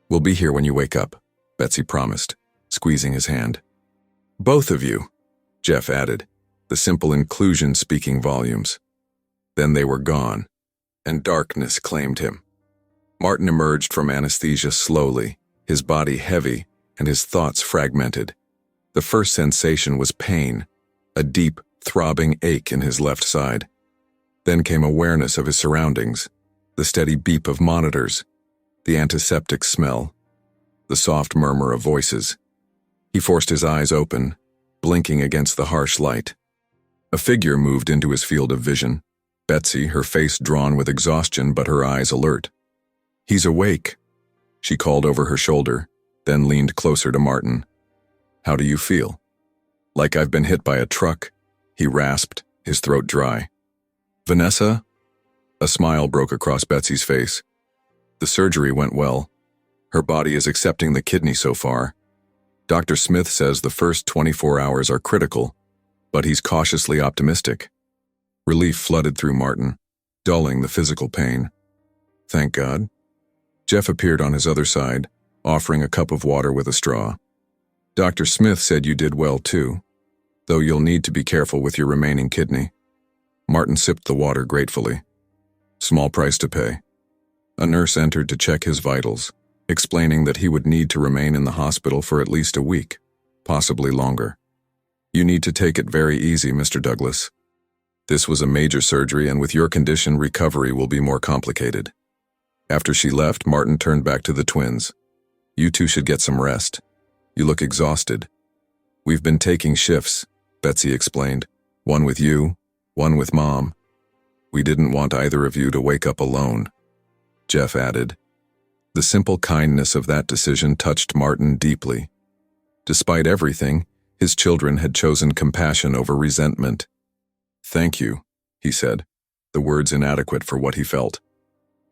"We'll be here when you wake up," Betsy promised, squeezing his hand. "Both of you," Jeff added, the simple inclusion speaking volumes. Then they were gone, and darkness claimed him. Martin emerged from anesthesia slowly, his body heavy and his thoughts fragmented. The first sensation was pain, a deep, throbbing ache in his left side. Then came awareness of his surroundings, the steady beep of monitors, the antiseptic smell, the soft murmur of voices. He forced his eyes open, blinking against the harsh light. A figure moved into his field of vision. Betsy, her face drawn with exhaustion but her eyes alert. "He's awake," she called over her shoulder, then leaned closer to Martin. "How do you feel?" "Like I've been hit by a truck," he rasped, his throat dry. "Vanessa?" A smile broke across Betsy's face. "The surgery went well. Her body is accepting the kidney so far. Dr. Smith says the first 24 hours are critical, but he's cautiously optimistic." Relief flooded through Martin, dulling the physical pain. "Thank God." Jeff appeared on his other side, offering a cup of water with a straw. "Dr. Smith said you did well too, though you'll need to be careful with your remaining kidney." Martin sipped the water gratefully. Small price to pay. A nurse entered to check his vitals, explaining that he would need to remain in the hospital for at least a week, possibly longer. "You need to take it very easy, Mr. Douglas. This was a major surgery, and with your condition, recovery will be more complicated." After she left, Martin turned back to the twins. "You two should get some rest. You look exhausted." "We've been taking shifts," Betsy explained. "One with you, one with Mom. We didn't want either of you to wake up alone," Jeff added. The simple kindness of that decision touched Martin deeply. Despite everything, his children had chosen compassion over resentment. "Thank you," he said, the words inadequate for what he felt.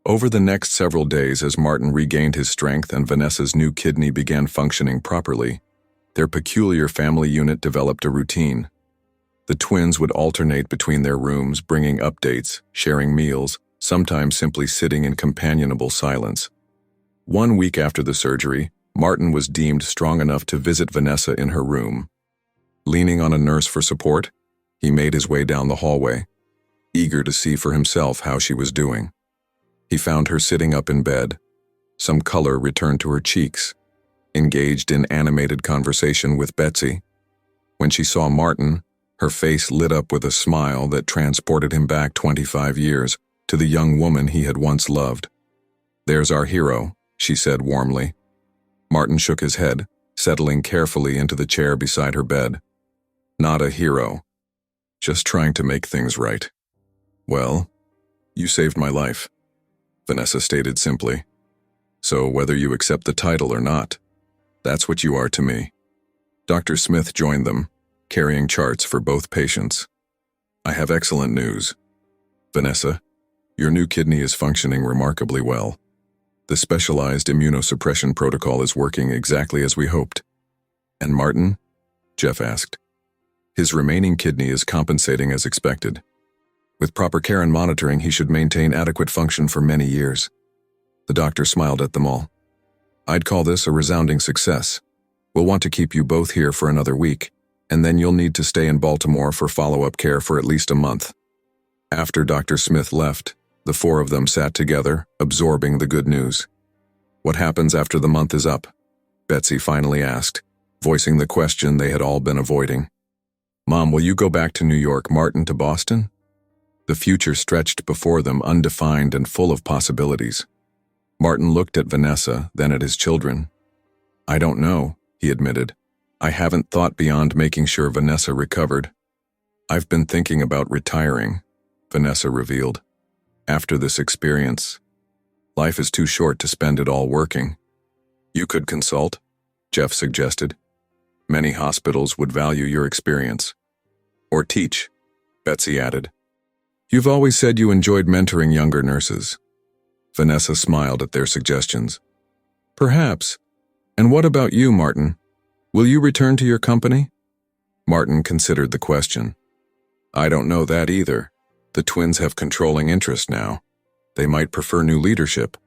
Over the next several days, as Martin regained his strength and Vanessa's new kidney began functioning properly, their peculiar family unit developed a routine. The twins would alternate between their rooms, bringing updates, sharing meals, sometimes simply sitting in companionable silence. 1 week after the surgery, Martin was deemed strong enough to visit Vanessa in her room. Leaning on a nurse for support, he made his way down the hallway, eager to see for himself how she was doing. He found her sitting up in bed. Some color returned to her cheeks, engaged in animated conversation with Betsy. When she saw Martin, her face lit up with a smile that transported him back 25 years to the young woman he had once loved. "There's our hero," she said warmly. Martin shook his head, settling carefully into the chair beside her bed. "Not a hero. Just trying to make things right." "Well, you saved my life," Vanessa stated simply. "So whether you accept the title or not, that's what you are to me." Dr. Smith joined them, carrying charts for both patients. "I have excellent news. Vanessa, your new kidney is functioning remarkably well. The specialized immunosuppression protocol is working exactly as we hoped." "And Martin?" Jeff asked. "His remaining kidney is compensating as expected. With proper care and monitoring, he should maintain adequate function for many years." The doctor smiled at them all. "I'd call this a resounding success. We'll want to keep you both here for another week, and then you'll need to stay in Baltimore for follow-up care for at least a month." After Dr. Smith left, the four of them sat together, absorbing the good news. "What happens after the month is up?" Betsy finally asked, voicing the question they had all been avoiding. "Mom, will you go back to New York, Martin to Boston?" The future stretched before them, undefined and full of possibilities. Martin looked at Vanessa, then at his children. "I don't know," he admitted. "I haven't thought beyond making sure Vanessa recovered." "I've been thinking about retiring," Vanessa revealed. "After this experience, life is too short to spend it all working." "You could consult," Jeff suggested. "Many hospitals would value your experience." "Or teach," Betsy added. "You've always said you enjoyed mentoring younger nurses." Vanessa smiled at their suggestions. "Perhaps. And what about you, Martin? Will you return to your company?" Martin considered the question. "I don't know that either. The twins have controlling interest now. They might prefer new leadership."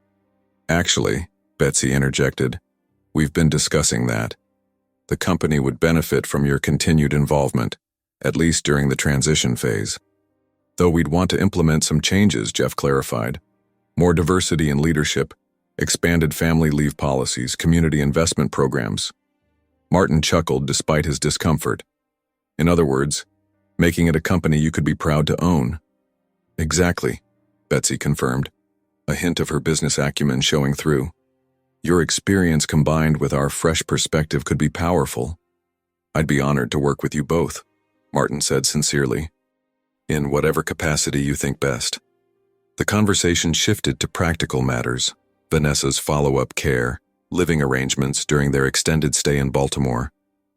"Actually," Betsy interjected, "we've been discussing that. The company would benefit from your continued involvement, at least during the transition phase." "Though we'd want to implement some changes," Jeff clarified. "More diversity in leadership, expanded family leave policies, community investment programs." Martin chuckled despite his discomfort. "In other words, making it a company you could be proud to own. Exactly, Betsy confirmed, a hint of her business acumen showing through. Your experience combined with our fresh perspective could be powerful. I'd be honored to work with you both, Martin said sincerely. In whatever capacity you think best. The conversation shifted to practical matters, Vanessa's follow-up care, living arrangements during their extended stay in Baltimore,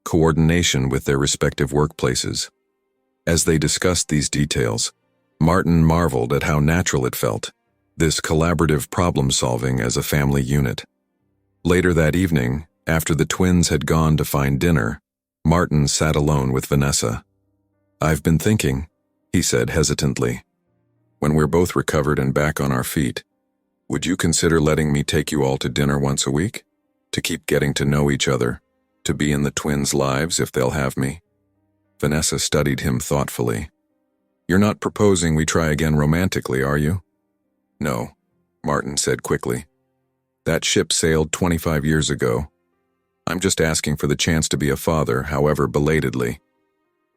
coordination with their respective workplaces. As they discussed these details, Martin marveled at how natural it felt, this collaborative problem-solving as a family unit. Later that evening, after the twins had gone to find dinner, Martin sat alone with Vanessa. I've been thinking, he said hesitantly. When we're both recovered and back on our feet, would you consider letting me take you all to dinner once a week? To keep getting to know each other, to be in the twins' lives if they'll have me? Vanessa studied him thoughtfully. You're not proposing we try again romantically, are you? No, Martin said quickly. That ship sailed 25 years ago. I'm just asking for the chance to be a father, however belatedly,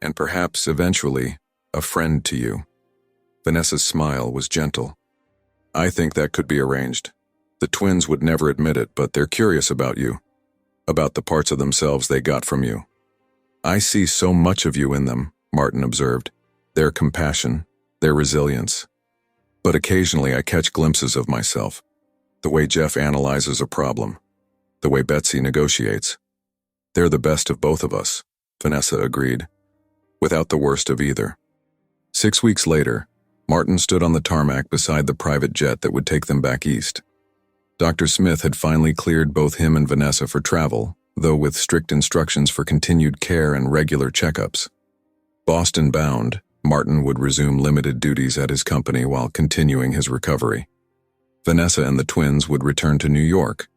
and perhaps, eventually, a friend to you. Vanessa's smile was gentle. I think that could be arranged. The twins would never admit it, but they're curious about you, about the parts of themselves they got from you. I see so much of you in them, Martin observed, their compassion, their resilience. But occasionally I catch glimpses of myself, the way Jeff analyzes a problem, the way Betsy negotiates. They're the best of both of us, Vanessa agreed, without the worst of either. 6 weeks later, Martin stood on the tarmac beside the private jet that would take them back east. Dr. Smith had finally cleared both him and Vanessa for travel, though with strict instructions for continued care and regular checkups. Boston-bound, Martin would resume limited duties at his company while continuing his recovery. Vanessa and the twins would return to New York,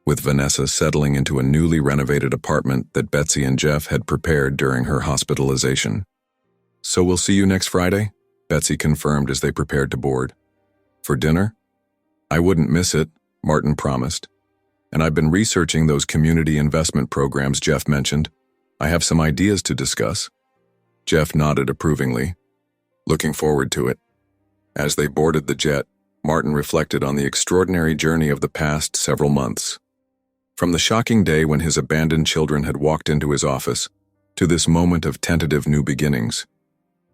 with Vanessa settling into a newly renovated apartment that Betsy and Jeff had prepared during her hospitalization. So we'll see you next Friday, Betsy confirmed as they prepared to board. For dinner? I wouldn't miss it, Martin promised. And I've been researching those community investment programs Jeff mentioned. I have some ideas to discuss. Jeff nodded approvingly, looking forward to it. As they boarded the jet, Martin reflected on the extraordinary journey of the past several months. From the shocking day when his abandoned children had walked into his office, to this moment of tentative new beginnings.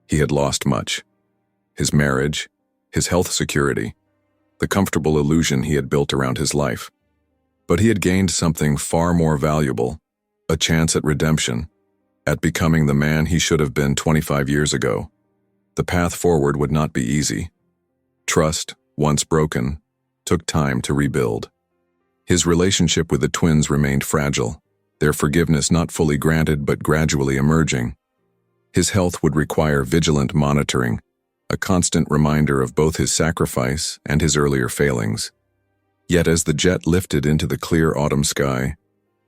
He had lost much. His marriage, his health security, the comfortable illusion he had built around his life. But he had gained something far more valuable, a chance at redemption, at becoming the man he should have been 25 years ago. The path forward would not be easy. Trust, once broken, took time to rebuild. His relationship with the twins remained fragile, their forgiveness not fully granted but gradually emerging. His health would require vigilant monitoring, a constant reminder of both his sacrifice and his earlier failings. Yet as the jet lifted into the clear autumn sky,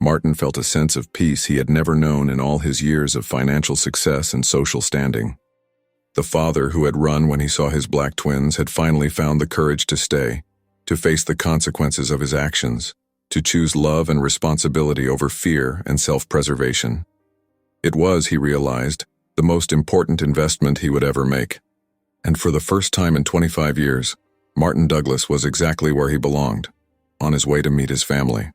Martin felt a sense of peace he had never known in all his years of financial success and social standing. The father who had run when he saw his black twins had finally found the courage to stay, to face the consequences of his actions, to choose love and responsibility over fear and self-preservation. It was, he realized, the most important investment he would ever make. And for the first time in 25 years, Martin Douglas was exactly where he belonged, on his way to meet his family.